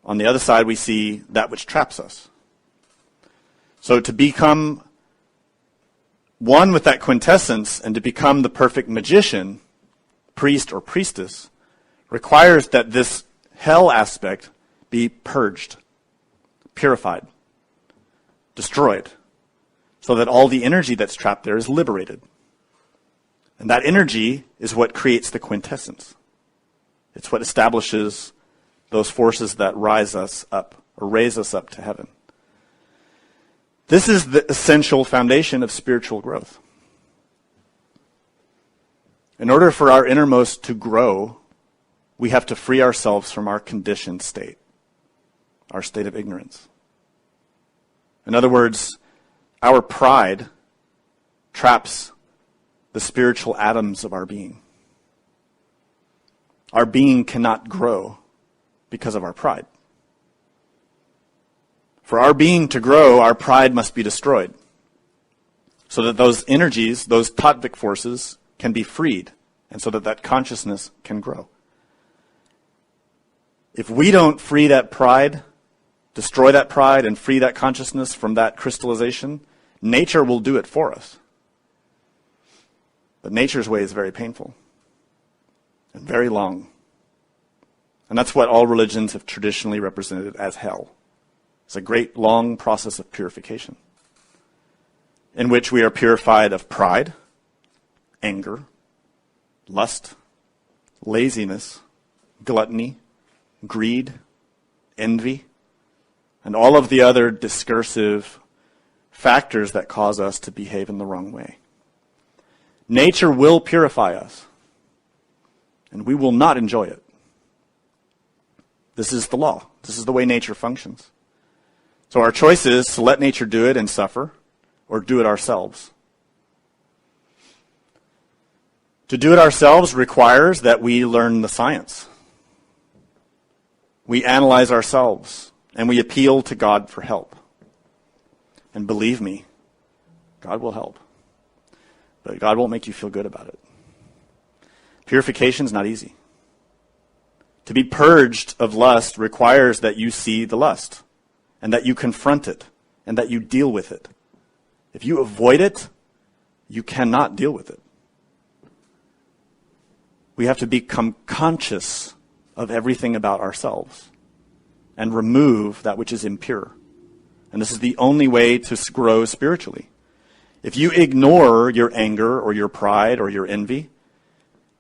On the other side, we see that which traps us. So to become one with that quintessence and to become the perfect magician, priest or priestess, requires that this hell aspect be purged, purified, destroyed, so that all the energy that's trapped there is liberated. And that energy is what creates the quintessence. It's what establishes those forces that rise us up or raise us up to heaven. This is the essential foundation of spiritual growth. In order for our innermost to grow, we have to free ourselves from our conditioned state, our state of ignorance. In other words, our pride traps the spiritual atoms of our being. Our being cannot grow because of our pride. For our being to grow, our pride must be destroyed, so that those energies, those tattvic forces, can be freed, and so that that consciousness can grow. If we don't free that pride, destroy that pride, and free that consciousness from that crystallization, nature will do it for us. But nature's way is very painful and very long. And that's what all religions have traditionally represented as hell. It's a great, long process of purification in which we are purified of pride, anger, lust, laziness, gluttony, greed, envy, and all of the other discursive factors that cause us to behave in the wrong way. Nature will purify us, and we will not enjoy it. This is the law. This is the way nature functions. So our choice is to let nature do it and suffer, or do it ourselves. To do it ourselves requires that we learn the science. We analyze ourselves, and we appeal to God for help. And believe me, God will help. But God won't make you feel good about it. Purification is not easy. To be purged of lust requires that you see the lust, and that you confront it, and that you deal with it. If you avoid it, you cannot deal with it. We have to become conscious of everything about ourselves and remove that which is impure. And this is the only way to grow spiritually. If you ignore your anger or your pride or your envy,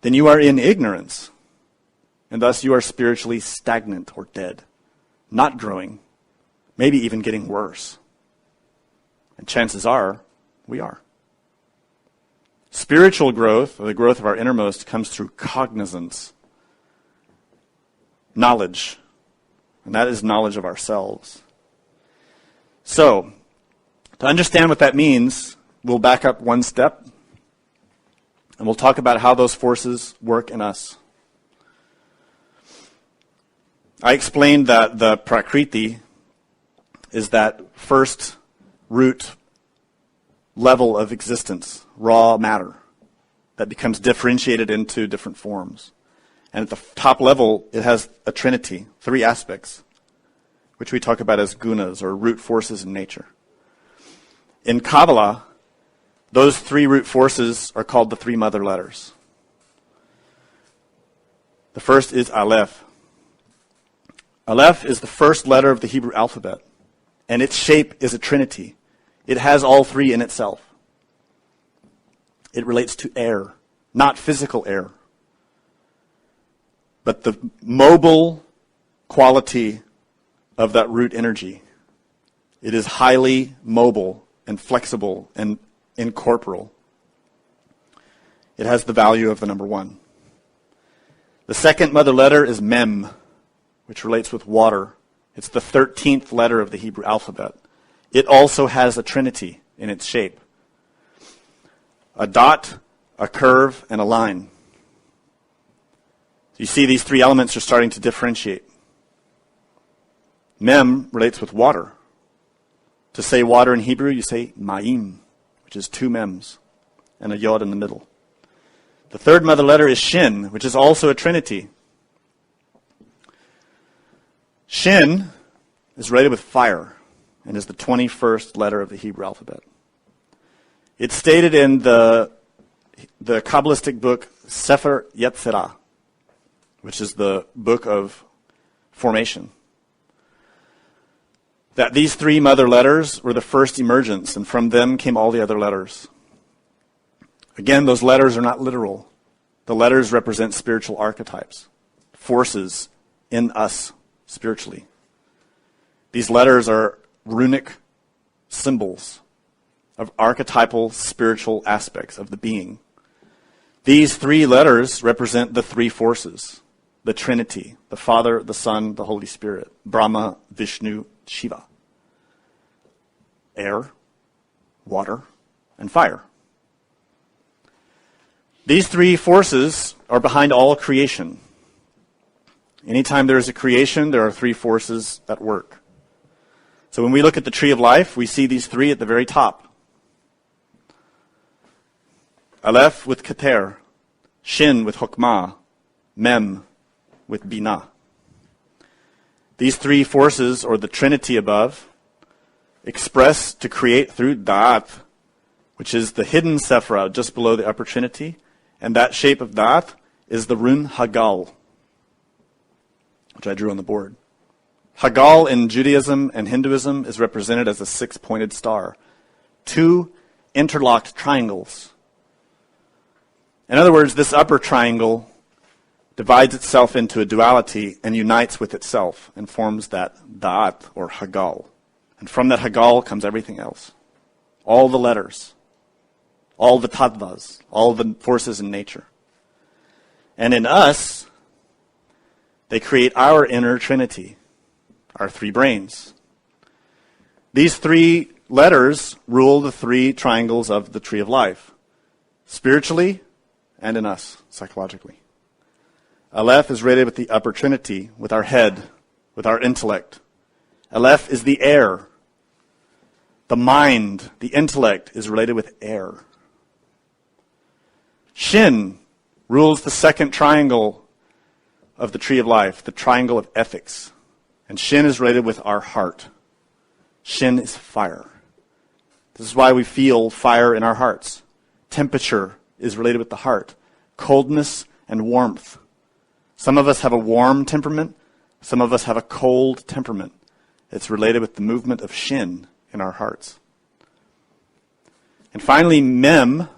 then you are in ignorance. And thus you are spiritually stagnant or dead, not growing, maybe even getting worse. And chances are, we are. Spiritual growth, or the growth of our innermost, comes through cognizance, knowledge, and that is knowledge of ourselves. So, to understand what that means, we'll back up one step, and we'll talk about how those forces work in us. I explained that the prakriti is that first root level of existence, raw matter, that becomes differentiated into different forms. And at the top level, it has a trinity, 3 aspects, which we talk about as gunas, or root forces in nature. In Kabbalah, those 3 root forces are called the 3 mother letters. The first is Aleph. Aleph is the first letter of the Hebrew alphabet, and its shape is a trinity. It has all 3 in itself. It relates to air, not physical air, but the mobile quality of that root energy. It is highly mobile and flexible and incorporeal. It has the value of the number 1. The second mother letter is Mem, which relates with water. It's the 13th letter of the Hebrew alphabet. It also has a trinity in its shape. A dot, a curve, and a line. You see these 3 elements are starting to differentiate. Mem relates with water. To say water in Hebrew, you say ma'im, which is 2 mems, and a yod in the middle. The third mother letter is Shin, which is also a trinity. Shin is related with fire. and is the 21st letter of the Hebrew alphabet. It's stated in the Kabbalistic book Sefer Yetzirah, which is the book of formation, that these three mother letters were the first emergence, and from them came all the other letters. Again, those letters are not literal. The letters represent spiritual archetypes, forces in us spiritually. These letters are runic symbols of archetypal spiritual aspects of the being. These three letters represent the three forces, the Trinity, the Father, the Son, the Holy Spirit, Brahma, Vishnu, Shiva. Air, water, and fire. These three forces are behind all creation. Anytime there is a creation, there are three forces at work. So when we look at the tree of life, we see these three at the very top. Aleph with Keter, Shin with Hokmah, Mem with Binah. These three forces, or the Trinity above, express to create through Da'at, which is the hidden Sephirah just below the upper Trinity, and that shape of Da'at is the rune Hagal, which I drew on the board. Hagal in Judaism and Hinduism is represented as a six-pointed star, two interlocked triangles. In other words, this upper triangle divides itself into a duality and unites with itself and forms that Da'at, or Hagal. And from that Hagal comes everything else. All the letters, all the tattvas, all the forces in nature. And in us, they create our inner Trinity, our three brains. These three letters rule the three triangles of the tree of life, spiritually and in us, psychologically. Aleph is related with the upper Trinity, with our head, with our intellect. Aleph is the air. The mind, the intellect, is related with air. Shin rules the second triangle of the tree of life, the triangle of ethics. And Shin is related with our heart. Shin is fire. This is why we feel fire in our hearts. Temperature is related with the heart. Coldness and warmth. Some of us have a warm temperament. Some of us have a cold temperament. It's related with the movement of Shin in our hearts. And finally, Mem,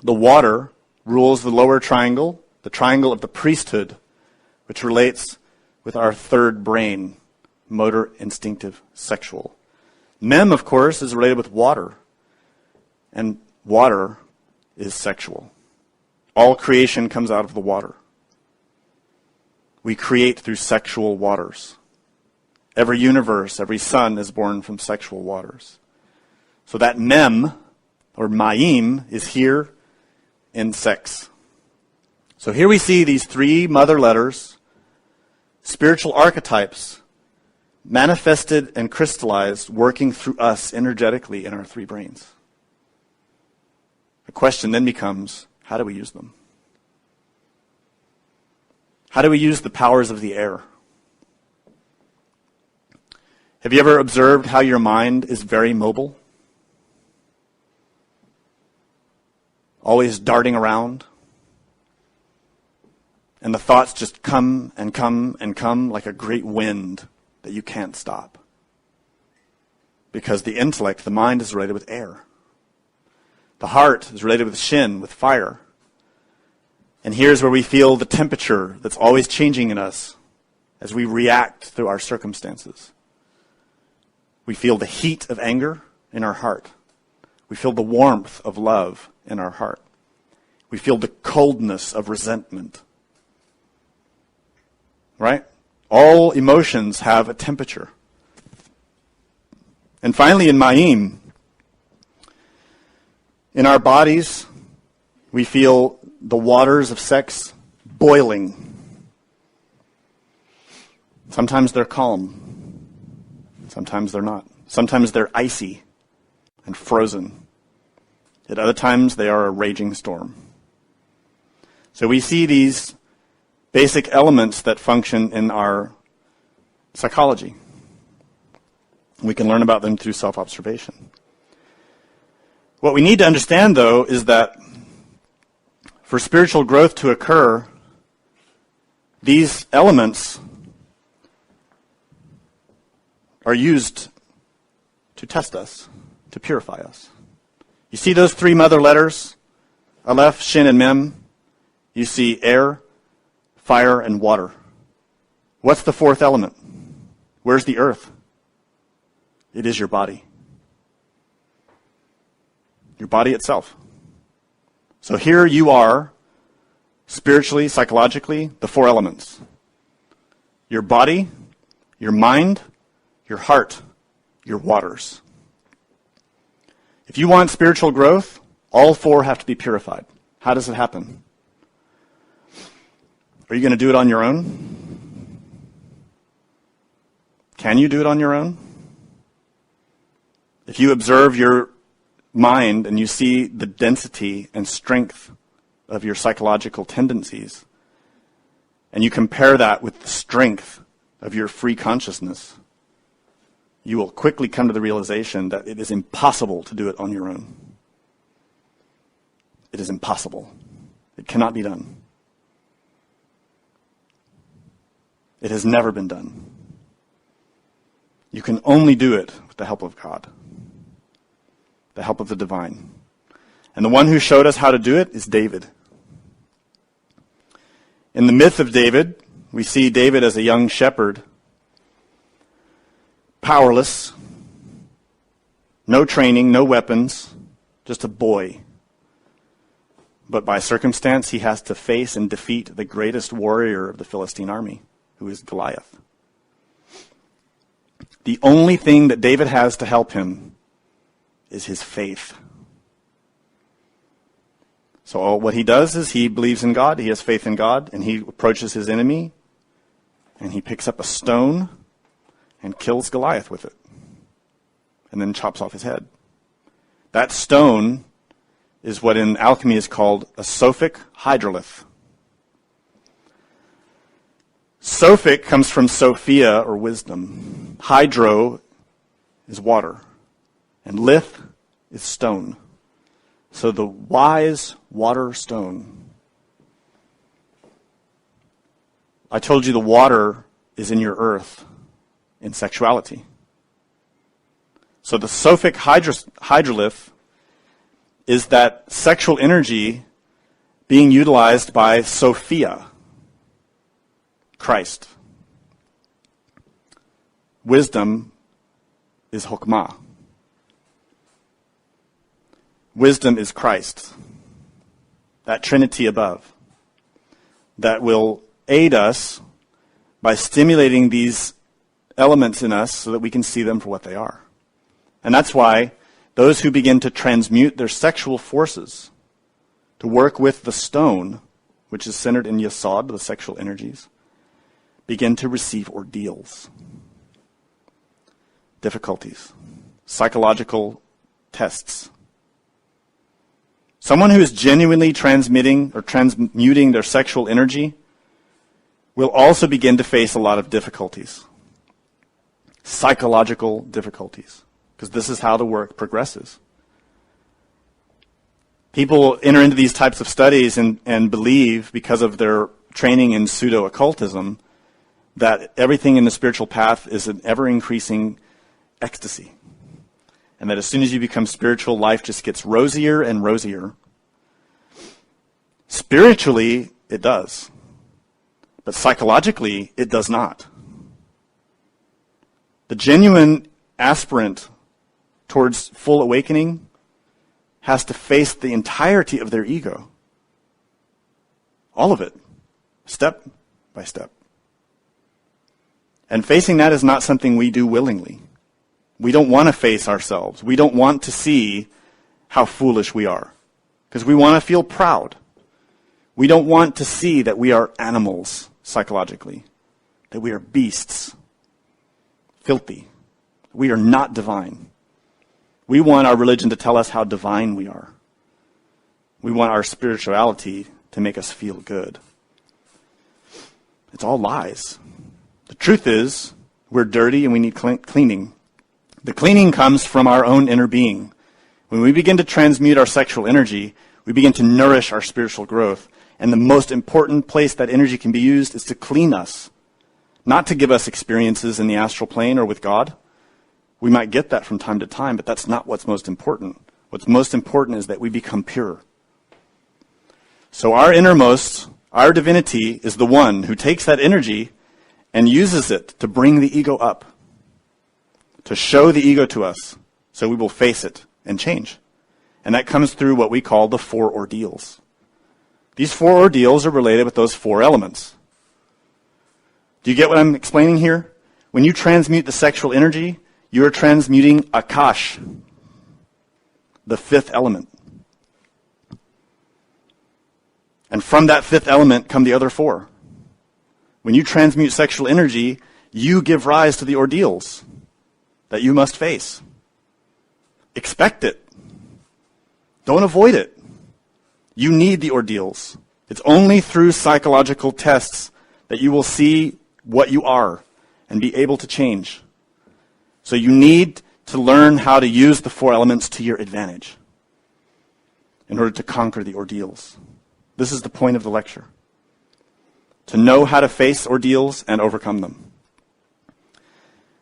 the water, rules the lower triangle, the triangle of the priesthood, which relates with our third brain, motor, instinctive, sexual. Mem, of course, is related with water, and water is sexual. All creation comes out of the water. We create through sexual waters. Every universe, every sun is born from sexual waters. So that Mem, or Mayim, is here in sex. So here we see these three mother letters, spiritual archetypes, manifested and crystallized, working through us energetically in our three brains. The question then becomes, how do we use them? How do we use the powers of the air? Have you ever observed how your mind is very mobile? Always darting around? And the thoughts just come and come and come like a great wind that you can't stop. Because the intellect, the mind, is related with air. The heart is related with Shin, with fire. And here's where we feel the temperature that's always changing in us as we react through our circumstances. We feel the heat of anger in our heart. We feel the warmth of love in our heart. We feel the coldness of resentment. Right? All emotions have a temperature. And finally, in Mayim, in our bodies, we feel the waters of sex boiling. Sometimes they're calm. Sometimes they're not. Sometimes they're icy and frozen. At other times, they are a raging storm. So we see these basic elements that function in our psychology. We can learn about them through self-observation. What we need to understand, though, is that for spiritual growth to occur, these elements are used to test us, to purify us. You see those three mother letters, Aleph, Shin, and Mem? You see air, fire, and water. What's the fourth element? Where's the earth? It is your body. Your body itself. So here you are, spiritually, psychologically, the four elements. Your body, your mind, your heart, your waters. If you want spiritual growth, all four have to be purified. How does it happen? Are you going to do it on your own? Can you do it on your own? If you observe your mind and you see the density and strength of your psychological tendencies, and you compare that with the strength of your free consciousness, you will quickly come to the realization that it is impossible to do it on your own. It is impossible. It cannot be done. It has never been done. You can only do it with the help of God, the help of the divine. And the one who showed us how to do it is David. In the myth of David, we see David as a young shepherd, powerless, no training, no weapons, just a boy. But by circumstance, he has to face and defeat the greatest warrior of the Philistine army, who is Goliath. The only thing that David has to help him is his faith. So what he does is he believes in God, he has faith in God, and he approaches his enemy, and he picks up a stone and kills Goliath with it, and then chops off his head. That stone is what in alchemy is called a sophic hydrolith. Sophic comes from Sophia, or wisdom. Hydro is water, and lith is stone. So the wise water stone. I told you the water is in your earth in sexuality. So the Sophic hydrolith is that sexual energy being utilized by Sophia, Christ. Wisdom is Chokmah. Wisdom is Christ, that Trinity above, that will aid us by stimulating these elements in us so that we can see them for what they are. And that's why those who begin to transmute their sexual forces to work with the stone, which is centered in Yesod, the sexual energies, begin to receive ordeals, difficulties, psychological tests. Someone who is genuinely transmitting or transmuting their sexual energy will also begin to face a lot of difficulties, psychological difficulties, because this is how the work progresses. People enter into these types of studies and believe, because of their training in pseudo-occultism, that everything in the spiritual path is an ever-increasing ecstasy. And that as soon as you become spiritual, life just gets rosier and rosier. Spiritually, it does. But psychologically, it does not. The genuine aspirant towards full awakening has to face the entirety of their ego. All of it. Step by step. And facing that is not something we do willingly. We don't want to face ourselves. We don't want to see how foolish we are, because we want to feel proud. We don't want to see that we are animals psychologically, that we are beasts, filthy. We are not divine. We want our religion to tell us how divine we are. We want our spirituality to make us feel good. It's all lies. The truth is, we're dirty and we need cleaning. The cleaning comes from our own inner being. When we begin to transmute our sexual energy, we begin to nourish our spiritual growth. And the most important place that energy can be used is to clean us, not to give us experiences in the astral plane or with God. We might get that from time to time, but that's not what's most important. What's most important is that we become pure. So our innermost, our divinity, is the one who takes that energy and uses it to bring the ego up, to show the ego to us, so we will face it and change. And that comes through what we call the 4 ordeals. These 4 ordeals are related with those 4 elements. Do you get what I'm explaining here? When you transmute the sexual energy, you are transmuting Akash, the 5th element. And from that 5th element come the other 4. When you transmute sexual energy, you give rise to the ordeals that you must face. Expect it. Don't avoid it. You need the ordeals. It's only through psychological tests that you will see what you are and be able to change. So you need to learn how to use the 4 elements to your advantage in order to conquer the ordeals. This is the point of the lecture. To know how to face ordeals and overcome them.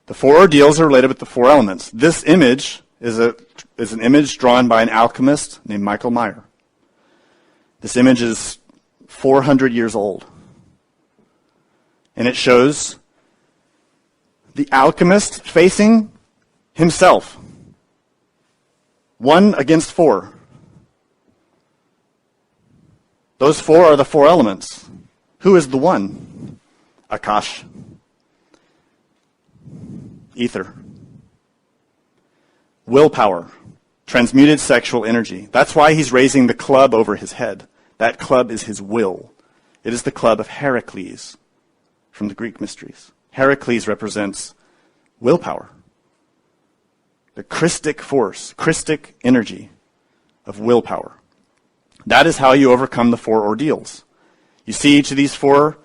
The 4 ordeals are related with the 4 elements. This image is an image drawn by an alchemist named Michael Meyer. This image is 400 years old. And it shows the alchemist facing himself. 1 against 4. Those 4 are the 4 elements. Who is the 1? Akash. Ether. Willpower. Transmuted sexual energy. That's why he's raising the club over his head. That club is his will. It is the club of Heracles from the Greek mysteries. Heracles represents willpower. The Christic force, Christic energy of willpower. That is how you overcome the 4 ordeals. You see each of these 4.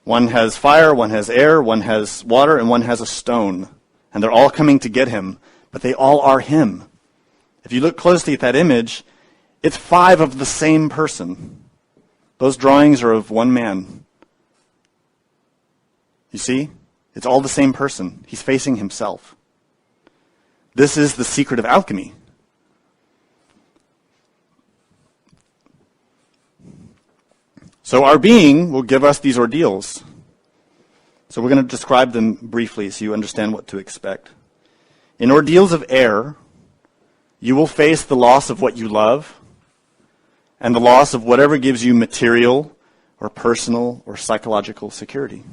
One has fire, one has air, one has water, and one has a stone. And they're all coming to get him, but they all are him. If you look closely at that image, it's 5 of the same person. Those drawings are of one man. You see? It's all the same person. He's facing himself. This is the secret of alchemy. So our being will give us these ordeals. So we're going to describe them briefly so you understand what to expect. In ordeals of air, you will face the loss of what you love and the loss of whatever gives you material or personal or psychological security.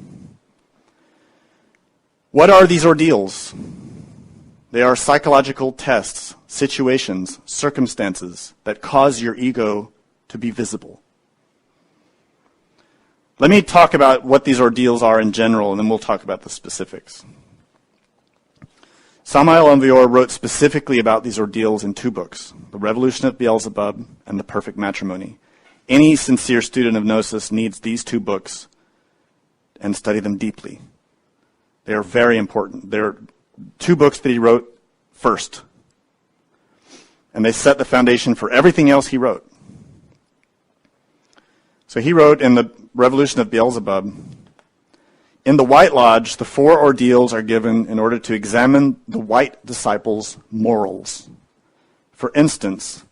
What are these ordeals? They are psychological tests, situations, circumstances that cause your ego to be visible. Let me talk about what these ordeals are in general, and then we'll talk about the specifics. Samael Aun wrote specifically about these ordeals in 2 books, The Revolution of Beelzebub and The Perfect Matrimony. Any sincere student of Gnosis needs these 2 books and study them deeply. They are very important. They're 2 books that he wrote first. And they set the foundation for everything else he wrote. So he wrote in The Revolution of Beelzebub, in the White Lodge, the 4 ordeals are given in order to examine the white disciple's morals. For instance,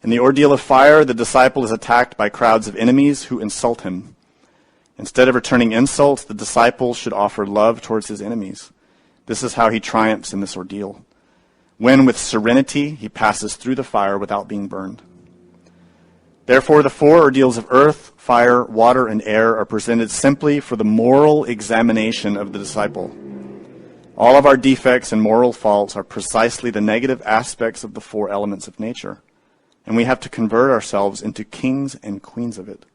in the ordeal of fire, the disciple is attacked by crowds of enemies who insult him. Instead of returning insults, the disciple should offer love towards his enemies. This is how he triumphs in this ordeal. When, with serenity, he passes through the fire without being burned. Therefore, the 4 ordeals of earth, fire, water, and air are presented simply for the moral examination of the disciple. All of our defects and moral faults are precisely the negative aspects of the 4 elements of nature, and we have to convert ourselves into kings and queens of it.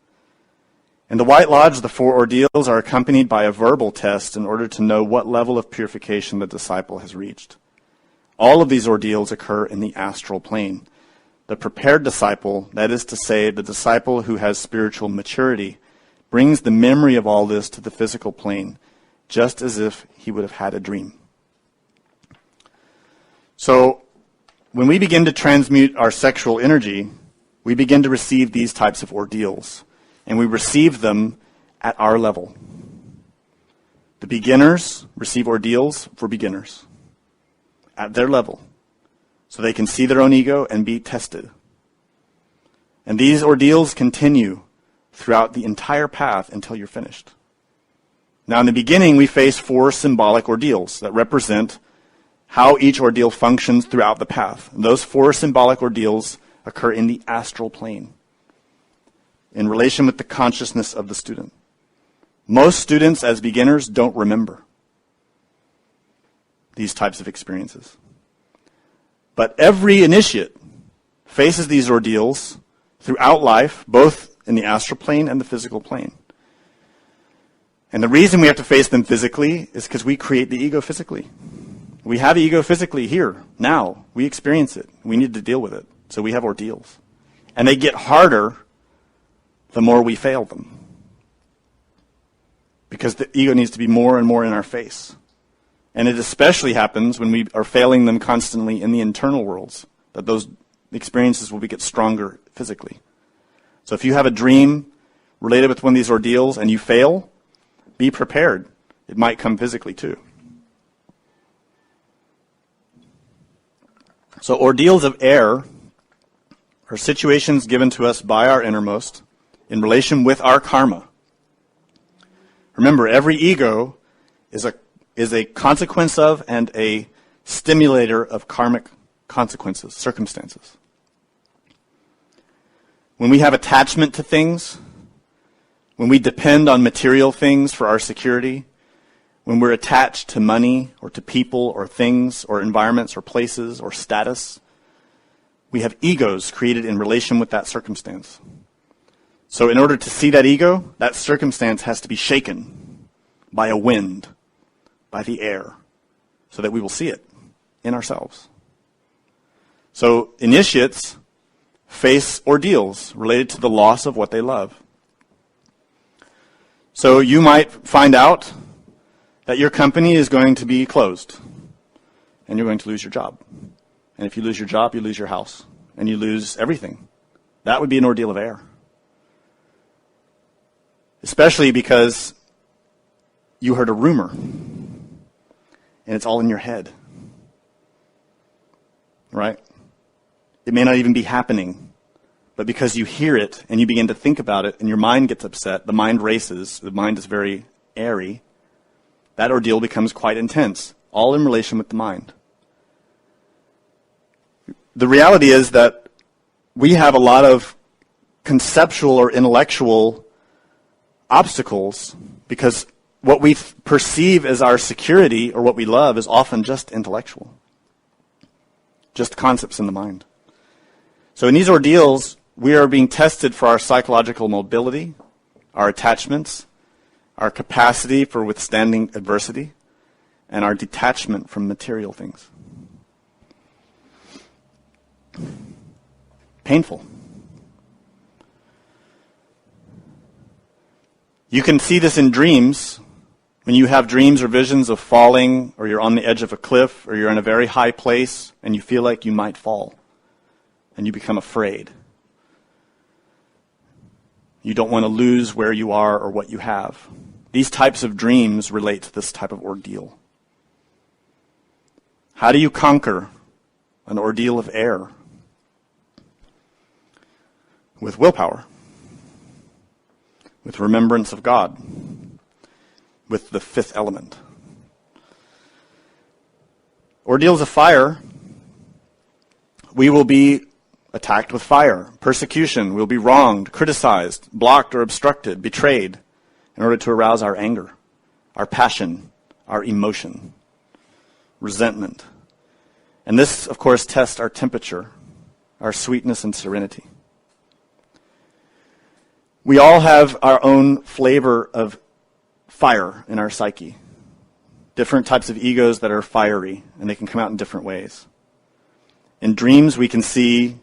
In the White Lodge, the 4 ordeals are accompanied by a verbal test in order to know what level of purification the disciple has reached. All of these ordeals occur in the astral plane. The prepared disciple, that is to say, the disciple who has spiritual maturity, brings the memory of all this to the physical plane, just as if he would have had a dream. So when we begin to transmute our sexual energy, we begin to receive these types of ordeals, and we receive them at our level. The beginners receive ordeals for beginners at their level, so they can see their own ego and be tested. And these ordeals continue throughout the entire path until you're finished. Now, in the beginning, we face 4 symbolic ordeals that represent how each ordeal functions throughout the path. And those 4 symbolic ordeals occur in the astral plane, in relation with the consciousness of the student. Most students, as beginners, don't remember these types of experiences. But every initiate faces these ordeals throughout life, both in the astral plane and the physical plane. And the reason we have to face them physically is because we create the ego physically. We have ego physically here, now. We experience it. We need to deal with it. So we have ordeals. And they get harder the more we fail them. Because the ego needs to be more and more in our face. And it especially happens when we are failing them constantly in the internal worlds, that those experiences will get stronger physically. So if you have a dream related with one of these ordeals and you fail, be prepared. It might come physically too. So ordeals of air are situations given to us by our innermost in relation with our karma. Remember, every ego is a consequence of and a stimulator of karmic consequences, circumstances. When we have attachment to things, when we depend on material things for our security, when we're attached to money or to people or things or environments or places or status, we have egos created in relation with that circumstance. So in order to see that ego, that circumstance has to be shaken by a wind, by the air, so that we will see it in ourselves. So initiates face ordeals related to the loss of what they love. So you might find out that your company is going to be closed, and you're going to lose your job. And if you lose your job, you lose your house, and you lose everything. That would be an ordeal of air. Especially because you heard a rumor, and it's all in your head. Right? It may not even be happening, but because you hear it and you begin to think about it and your mind gets upset, the mind races, the mind is very airy, that ordeal becomes quite intense, all in relation with the mind. The reality is that we have a lot of conceptual or intellectual obstacles because what we perceive as our security or what we love is often just intellectual, just concepts in the mind. So in these ordeals, we are being tested for our psychological mobility, our attachments, our capacity for withstanding adversity, and our detachment from material things. Painful. You can see this in dreams. When you have dreams or visions of falling, or you're on the edge of a cliff, or you're in a very high place, and you feel like you might fall, and you become afraid. You don't want to lose where you are or what you have. These types of dreams relate to this type of ordeal. How do you conquer an ordeal of air? With willpower, with remembrance of God, with the fifth element. Ordeals of fire, we will be attacked with fire, persecution, we'll be wronged, criticized, blocked or obstructed, betrayed, in order to arouse our anger, our passion, our emotion, resentment. And this, of course, tests our temperature, our sweetness and serenity. We all have our own flavor of fire in our psyche. Different types of egos that are fiery, and they can come out in different ways. In dreams, we can see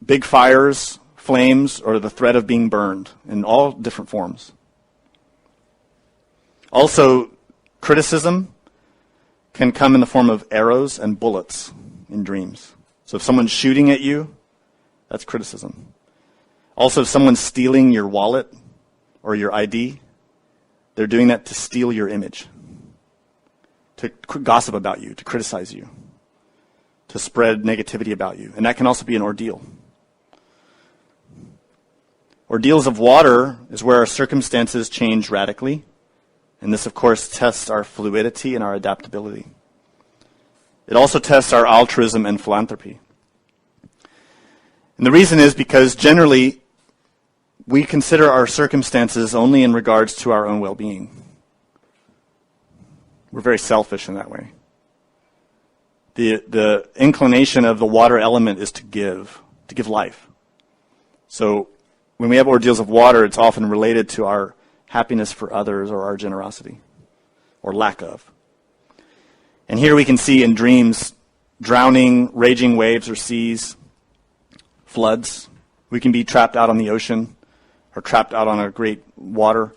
big fires, flames, or the threat of being burned in all different forms. Also, criticism can come in the form of arrows and bullets in dreams. So if someone's shooting at you, that's criticism. Also, if someone's stealing your wallet or your ID, they're doing that to steal your image, to gossip about you, to criticize you, to spread negativity about you. And that can also be an ordeal. Ordeals of water is where our circumstances change radically. And this, of course, tests our fluidity and our adaptability. It also tests our altruism and philanthropy. And the reason is because generally we consider our circumstances only in regards to our own well-being. We're very selfish in that way. The inclination of the water element is to give life. So when we have ordeals of water, it's often related to our happiness for others or our generosity, or lack of. And here we can see in dreams drowning, raging waves or seas, floods. We can be trapped out on the ocean or trapped out on a great water.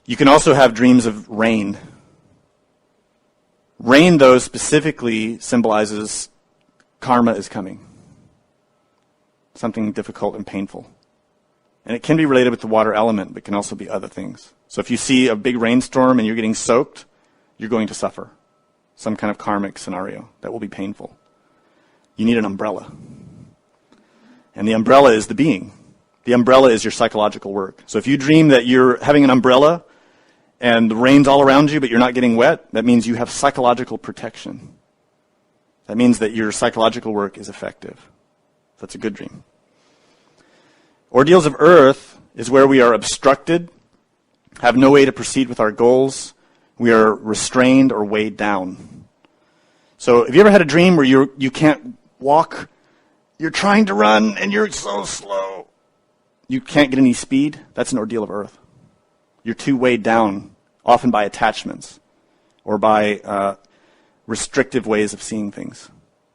You can also have dreams of rain. Rain, though, specifically symbolizes karma is coming. Something difficult and painful. And it can be related with the water element, but can also be other things. So if you see a big rainstorm and you're getting soaked, you're going to suffer. Some kind of karmic scenario that will be painful. You need an umbrella. And the umbrella is the being. The umbrella is your psychological work. So if you dream that you're having an umbrella and the rain's all around you, but you're not getting wet, that means you have psychological protection. That means that your psychological work is effective. That's a good dream. Ordeals of earth is where we are obstructed, have no way to proceed with our goals, we are restrained or weighed down. So have you ever had a dream where you can't walk, you're trying to run, and you're so slow, you can't get any speed? That's an ordeal of earth. You're too weighed down, often by attachments or by restrictive ways of seeing things.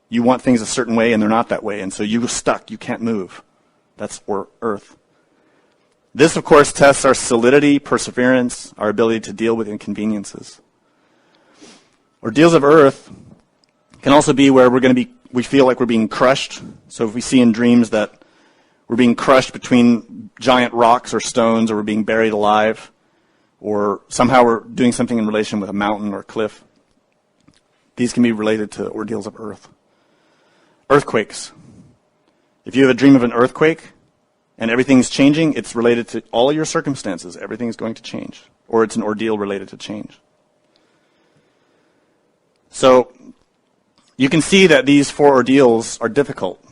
You want things a certain way and they're not that way, and so you're stuck, you can't move. That's earth. This, of course, tests our solidity, perseverance, our ability to deal with inconveniences. Ordeals of earth can also be where we feel like we're being crushed. So if we see in dreams that we're being crushed between giant rocks or stones, or we're being buried alive, or somehow we're doing something in relation with a mountain or cliff, these can be related to ordeals of earth. Earthquakes. If you have a dream of an earthquake and everything's changing, it's related to all your circumstances. Everything's going to change. Or it's an ordeal related to change. So you can see that these four ordeals are difficult.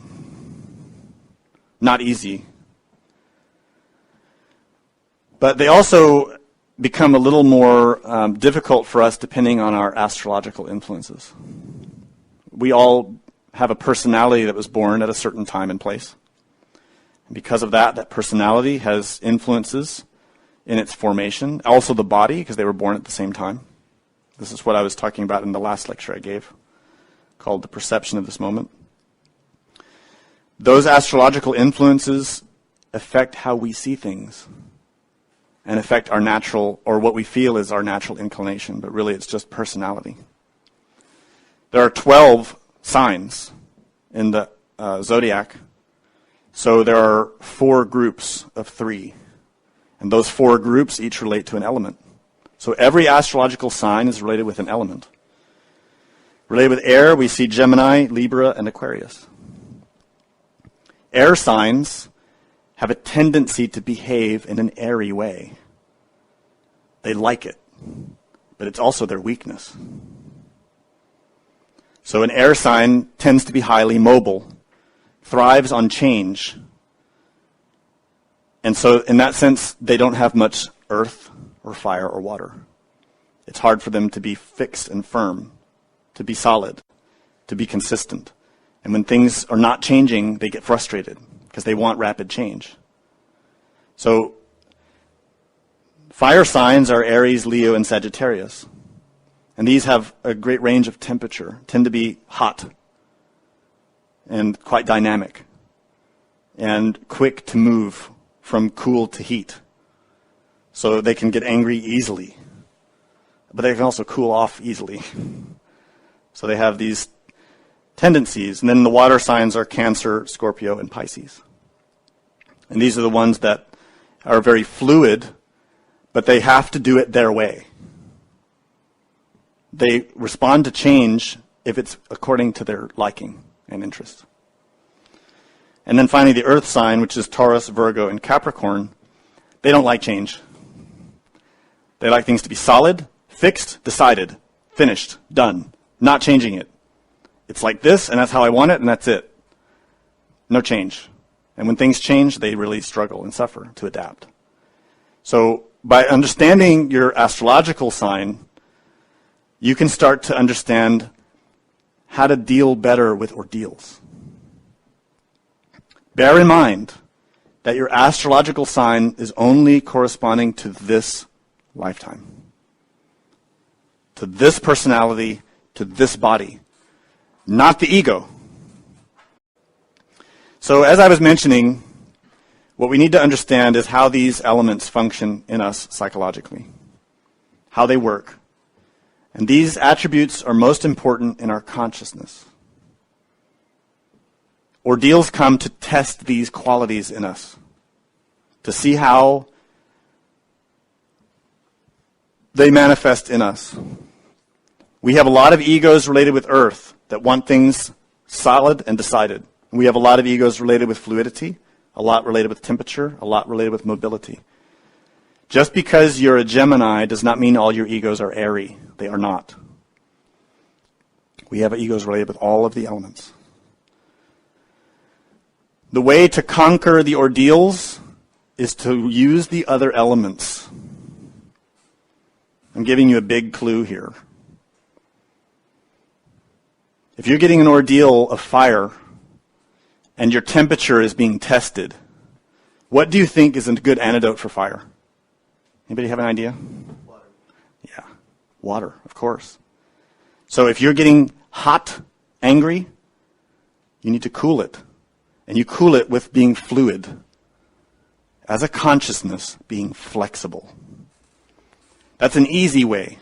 Not easy. But they also become a little more difficult for us depending on our astrological influences. We all have a personality that was born at a certain time and place. And because of that personality has influences in its formation. Also the body, because they were born at the same time. This is what I was talking about in the last lecture I gave, called The Perception of This Moment. Those astrological influences affect how we see things and affect our natural, or what we feel is our natural inclination, but really it's just personality. There are 12 signs in the zodiac, so there are 4 groups of 3, and those 4 groups each relate to an element. So every astrological sign is related with an element. Related with air, we see Gemini, Libra, and Aquarius. Air signs have a tendency to behave in an airy way. They like it, but it's also their weakness. So an air sign tends to be highly mobile, thrives on change. And so in that sense, they don't have much earth or fire or water. It's hard for them to be fixed and firm, to be solid, to be consistent. And when things are not changing, they get frustrated because they want rapid change. So fire signs are Aries, Leo, and Sagittarius. And these have a great range of temperature, tend to be hot and quite dynamic and quick to move from cool to heat. So they can get angry easily, but they can also cool off easily. So they have these tendencies. And then the water signs are Cancer, Scorpio, and Pisces. And these are the ones that are very fluid, but they have to do it their way. They respond to change if it's according to their liking and interest. And then finally the earth sign, which is Taurus, Virgo, and Capricorn, they don't like change. They like things to be solid, fixed, decided, finished, done, not changing it. It's like this, and that's how I want it, and that's it. No change. And when things change, they really struggle and suffer to adapt. So by understanding your astrological sign, you can start to understand how to deal better with ordeals. Bear in mind that your astrological sign is only corresponding to this lifetime, to this personality, to this body, not the ego. So as I was mentioning, what we need to understand is how these elements function in us psychologically, how they work. And these attributes are most important in our consciousness. Ordeals come to test these qualities in us, to see how they manifest in us. We have a lot of egos related with earth that want things solid and decided. We have a lot of egos related with fluidity, a lot related with temperature, a lot related with mobility. Just because you're a Gemini does not mean all your egos are airy. They are not. We have egos related with all of the elements. The way to conquer the ordeals is to use the other elements. I'm giving you a big clue here. If you're getting an ordeal of fire and your temperature is being tested, what do you think is a good antidote for fire? Anybody have an idea? Water. Yeah, water, of course. So if you're getting hot, angry, you need to cool it. And you cool it with being fluid. As a consciousness, being flexible. That's an easy way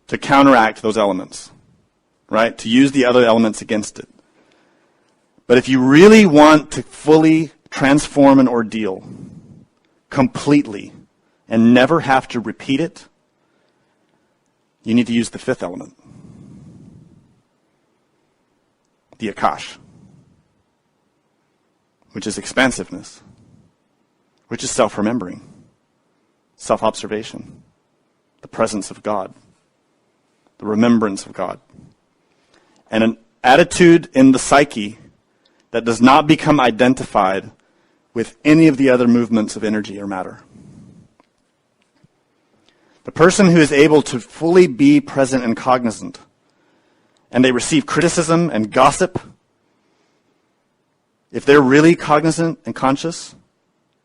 to counteract those elements, right? To use the other elements against it. But if you really want to fully transform an ordeal completely and never have to repeat it, you need to use the fifth element, the Akash, which is expansiveness, which is self-remembering, self-observation, the presence of God, the remembrance of God, and an attitude in the psyche that does not become identified with any of the other movements of energy or matter. The person who is able to fully be present and cognizant, and they receive criticism and gossip, if they're really cognizant and conscious,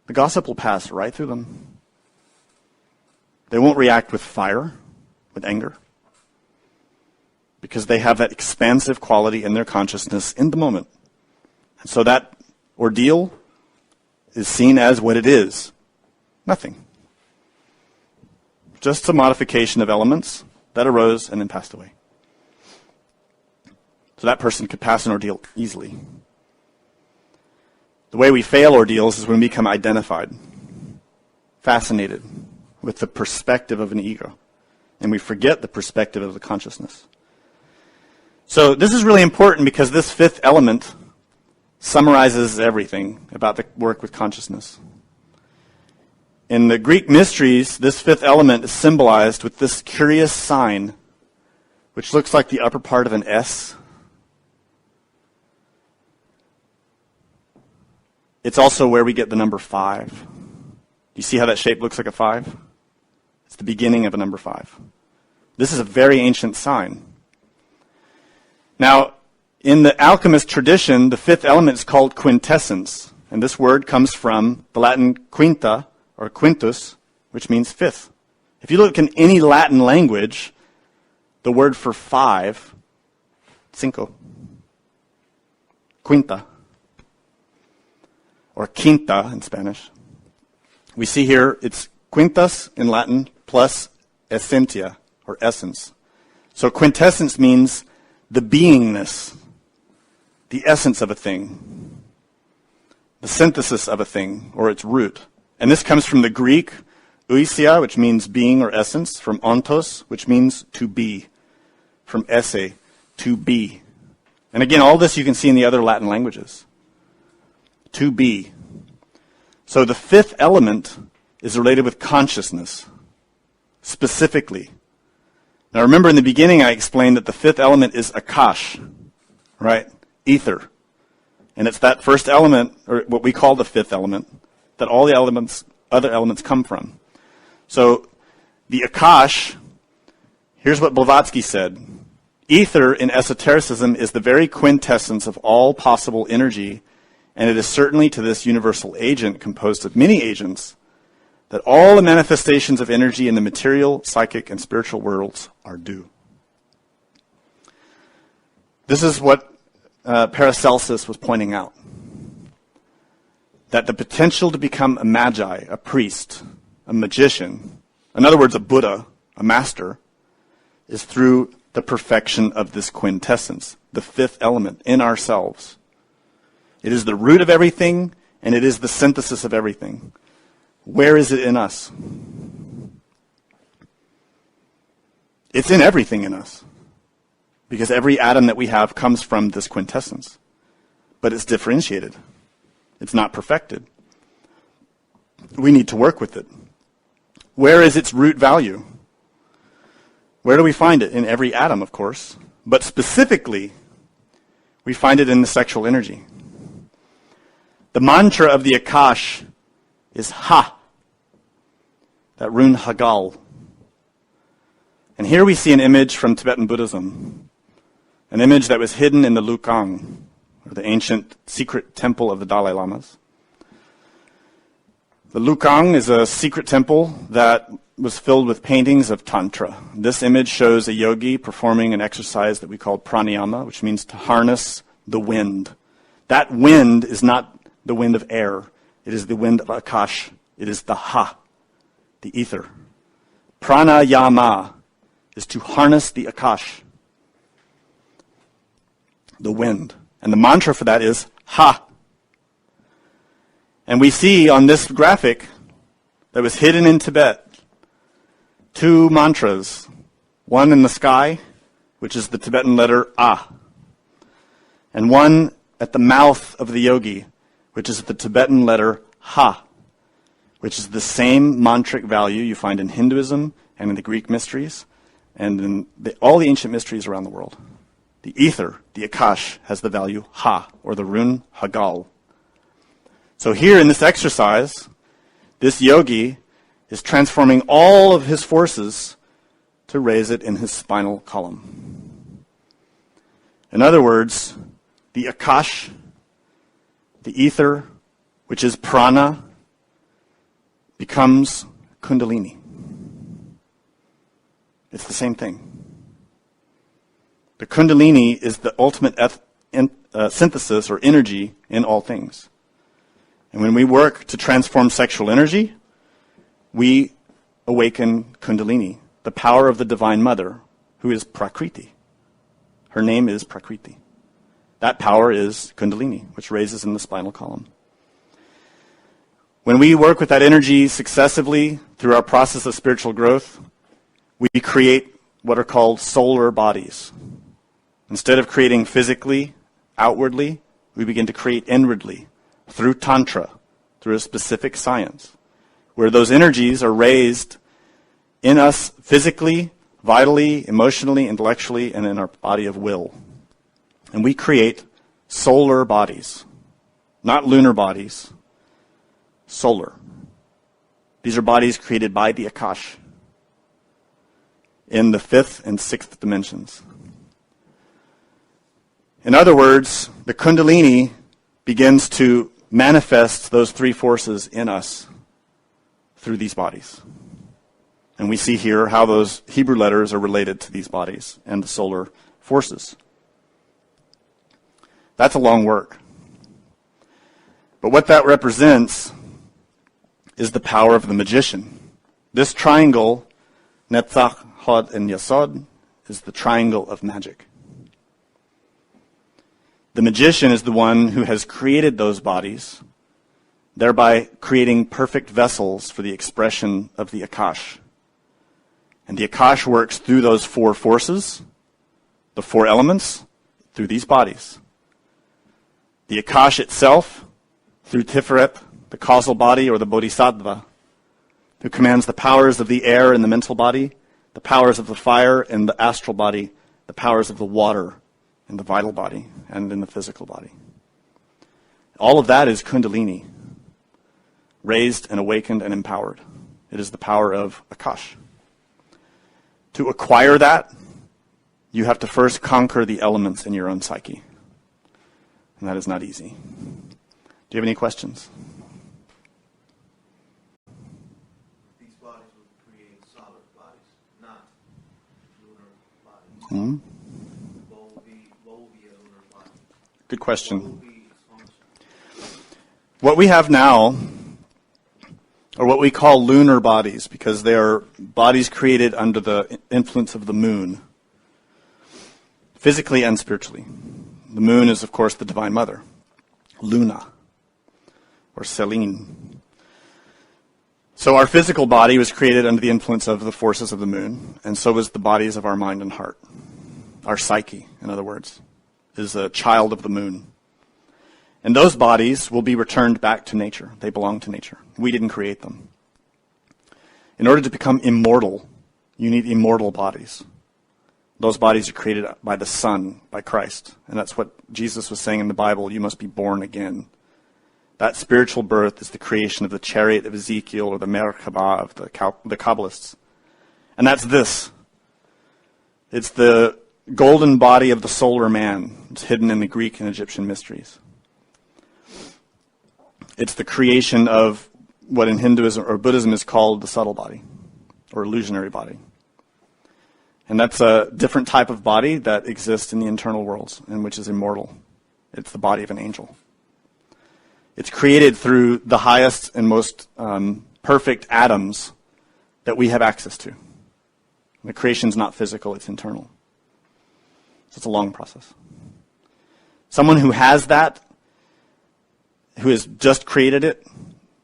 the gossip will pass right through them. They won't react with fire, with anger, because they have that expansive quality in their consciousness in the moment. And so that ordeal is seen as what it is, nothing. Just a modification of elements that arose and then passed away. So that person could pass an ordeal easily. The way we fail ordeals is when we become identified, fascinated with the perspective of an ego, and we forget the perspective of the consciousness. So this is really important because this fifth element summarizes everything about the work with consciousness. In the Greek mysteries, this fifth element is symbolized with this curious sign, which looks like the upper part of an S. It's also where we get the number 5. Do you see how that shape looks like a 5? It's the beginning of a number 5. This is a very ancient sign. Now, in the alchemist tradition, the fifth element is called quintessence. And this word comes from the Latin quinta, or quintus, which means fifth. If you look in any Latin language, the word for 5, cinco, quinta, or quinta in Spanish. We see here it's quintas in Latin plus essentia, or essence. So quintessence means the beingness, the essence of a thing, the synthesis of a thing, or its root. And this comes from the Greek ousia, which means being or essence, from ontos, which means to be, from esse, to be. And again, all this you can see in the other Latin languages. To be. So the fifth element is related with consciousness, specifically. Now remember in the beginning I explained that the fifth element is akash, right? Ether. And it's that first element, or what we call the fifth element, that all the other elements come from. So the akash, here's what Blavatsky said. Ether in esotericism is the very quintessence of all possible energy, and it is certainly to this universal agent, composed of many agents, that all the manifestations of energy in the material, psychic, and spiritual worlds are due. This is what Paracelsus was pointing out. That the potential to become a magi, a priest, a magician, in other words, a Buddha, a master, is through the perfection of this quintessence, the fifth element in ourselves. It is the root of everything, and it is the synthesis of everything. Where is it in us? It's in everything in us, because every atom that we have comes from this quintessence. But it's differentiated. It's not perfected. We need to work with it. Where is its root value? Where do we find it? In every atom, of course. But specifically, we find it in the sexual energy. The mantra of the Akash is Ha, that rune Hagal. And here we see an image from Tibetan Buddhism, an image that was hidden in the Lukang, or the ancient secret temple of the Dalai Lamas. The Lukang is a secret temple that was filled with paintings of Tantra. This image shows a yogi performing an exercise that we call pranayama, which means to harness the wind. That wind is not the wind of air. It is the wind of Akash. It is the Ha, the ether. Pranayama is to harness the Akash, the wind. And the mantra for that is Ha. And we see on this graphic that was hidden in Tibet two mantras. One in the sky, which is the Tibetan letter A. And one at the mouth of the yogi, which is the Tibetan letter Ha, which is the same mantric value you find in Hinduism and in the Greek mysteries and in all the ancient mysteries around the world. The ether, the Akash, has the value Ha, or the rune Hagal. So here in this exercise, this yogi is transforming all of his forces to raise it in his spinal column. In other words, the Akash, the ether, which is prana, becomes kundalini. It's the same thing. The kundalini is the ultimate synthesis or energy in all things. And when we work to transform sexual energy, we awaken kundalini, the power of the Divine Mother, who is Prakriti. Her name is Prakriti. That power is kundalini, which raises in the spinal column. When we work with that energy successively through our process of spiritual growth, we create what are called solar bodies. Instead of creating physically, outwardly, we begin to create inwardly through Tantra, through a specific science, where those energies are raised in us physically, vitally, emotionally, intellectually, and in our body of will. And we create solar bodies, not lunar bodies, solar. These are bodies created by the Akash in the fifth and sixth dimensions. In other words, the Kundalini begins to manifest those three forces in us through these bodies. And we see here how those Hebrew letters are related to these bodies and the solar forces. That's a long work. But what that represents is the power of the magician. This triangle, Netzach, Hod, and Yasod, is the triangle of magic. The magician is the one who has created those bodies, thereby creating perfect vessels for the expression of the Akash. And the Akash works through those four forces, the four elements, through these bodies. The Akash itself, through Tiferet, the causal body, or the Bodhisattva, who commands the powers of the air in the mental body, the powers of the fire in the astral body, the powers of the water in the vital body, and in the physical body. All of that is Kundalini, raised and awakened and empowered. It is the power of Akash. To acquire that, you have to first conquer the elements in your own psyche. And that is not easy. Do you have any questions? These bodies would create solid bodies, not lunar bodies. What would be a lunar body? Good question. What would be its function? What we have now, or what we call lunar bodies, because they are bodies created under the influence of the moon, physically and spiritually. The moon is, of course, the Divine Mother, Luna, or Selene. So our physical body was created under the influence of the forces of the moon, and so was the bodies of our mind and heart. Our psyche, in other words, is a child of the moon. And those bodies will be returned back to nature. They belong to nature. We didn't create them. In order to become immortal, you need immortal bodies. Those bodies are created by the Son, by Christ. And that's what Jesus was saying in the Bible, you must be born again. That spiritual birth is the creation of the chariot of Ezekiel, or the Merkabah of the Kabbalists. And that's this. It's the golden body of the solar man. It's hidden in the Greek and Egyptian mysteries. It's the creation of what in Hinduism or Buddhism is called the subtle body, or illusionary body. And that's a different type of body that exists in the internal worlds, and which is immortal. It's the body of an angel. It's created through the highest and most perfect atoms that we have access to. The creation's not physical, it's internal. So it's a long process. Someone who has that, who has just created it,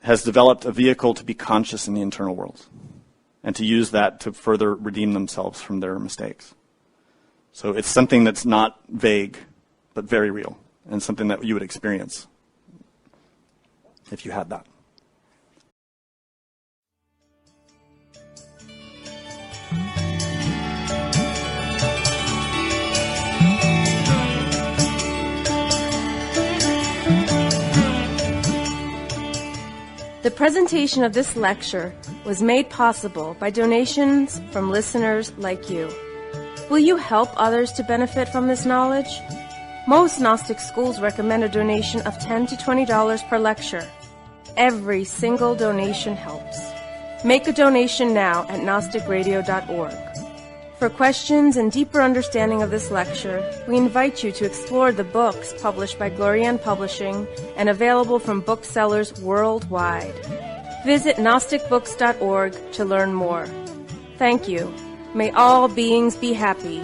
has developed a vehicle to be conscious in the internal world and to use that to further redeem themselves from their mistakes. So it's something that's not vague, but very real, and something that you would experience if you had that. The presentation of this lecture was made possible by donations from listeners like you. Will you help others to benefit from this knowledge? Most Gnostic schools recommend a donation of $10 to $20 per lecture. Every single donation helps. Make a donation now at gnosticradio.org. For questions and deeper understanding of this lecture, we invite you to explore the books published by Glorian Publishing and available from booksellers worldwide. Visit gnosticbooks.org to learn more. Thank you. May all beings be happy.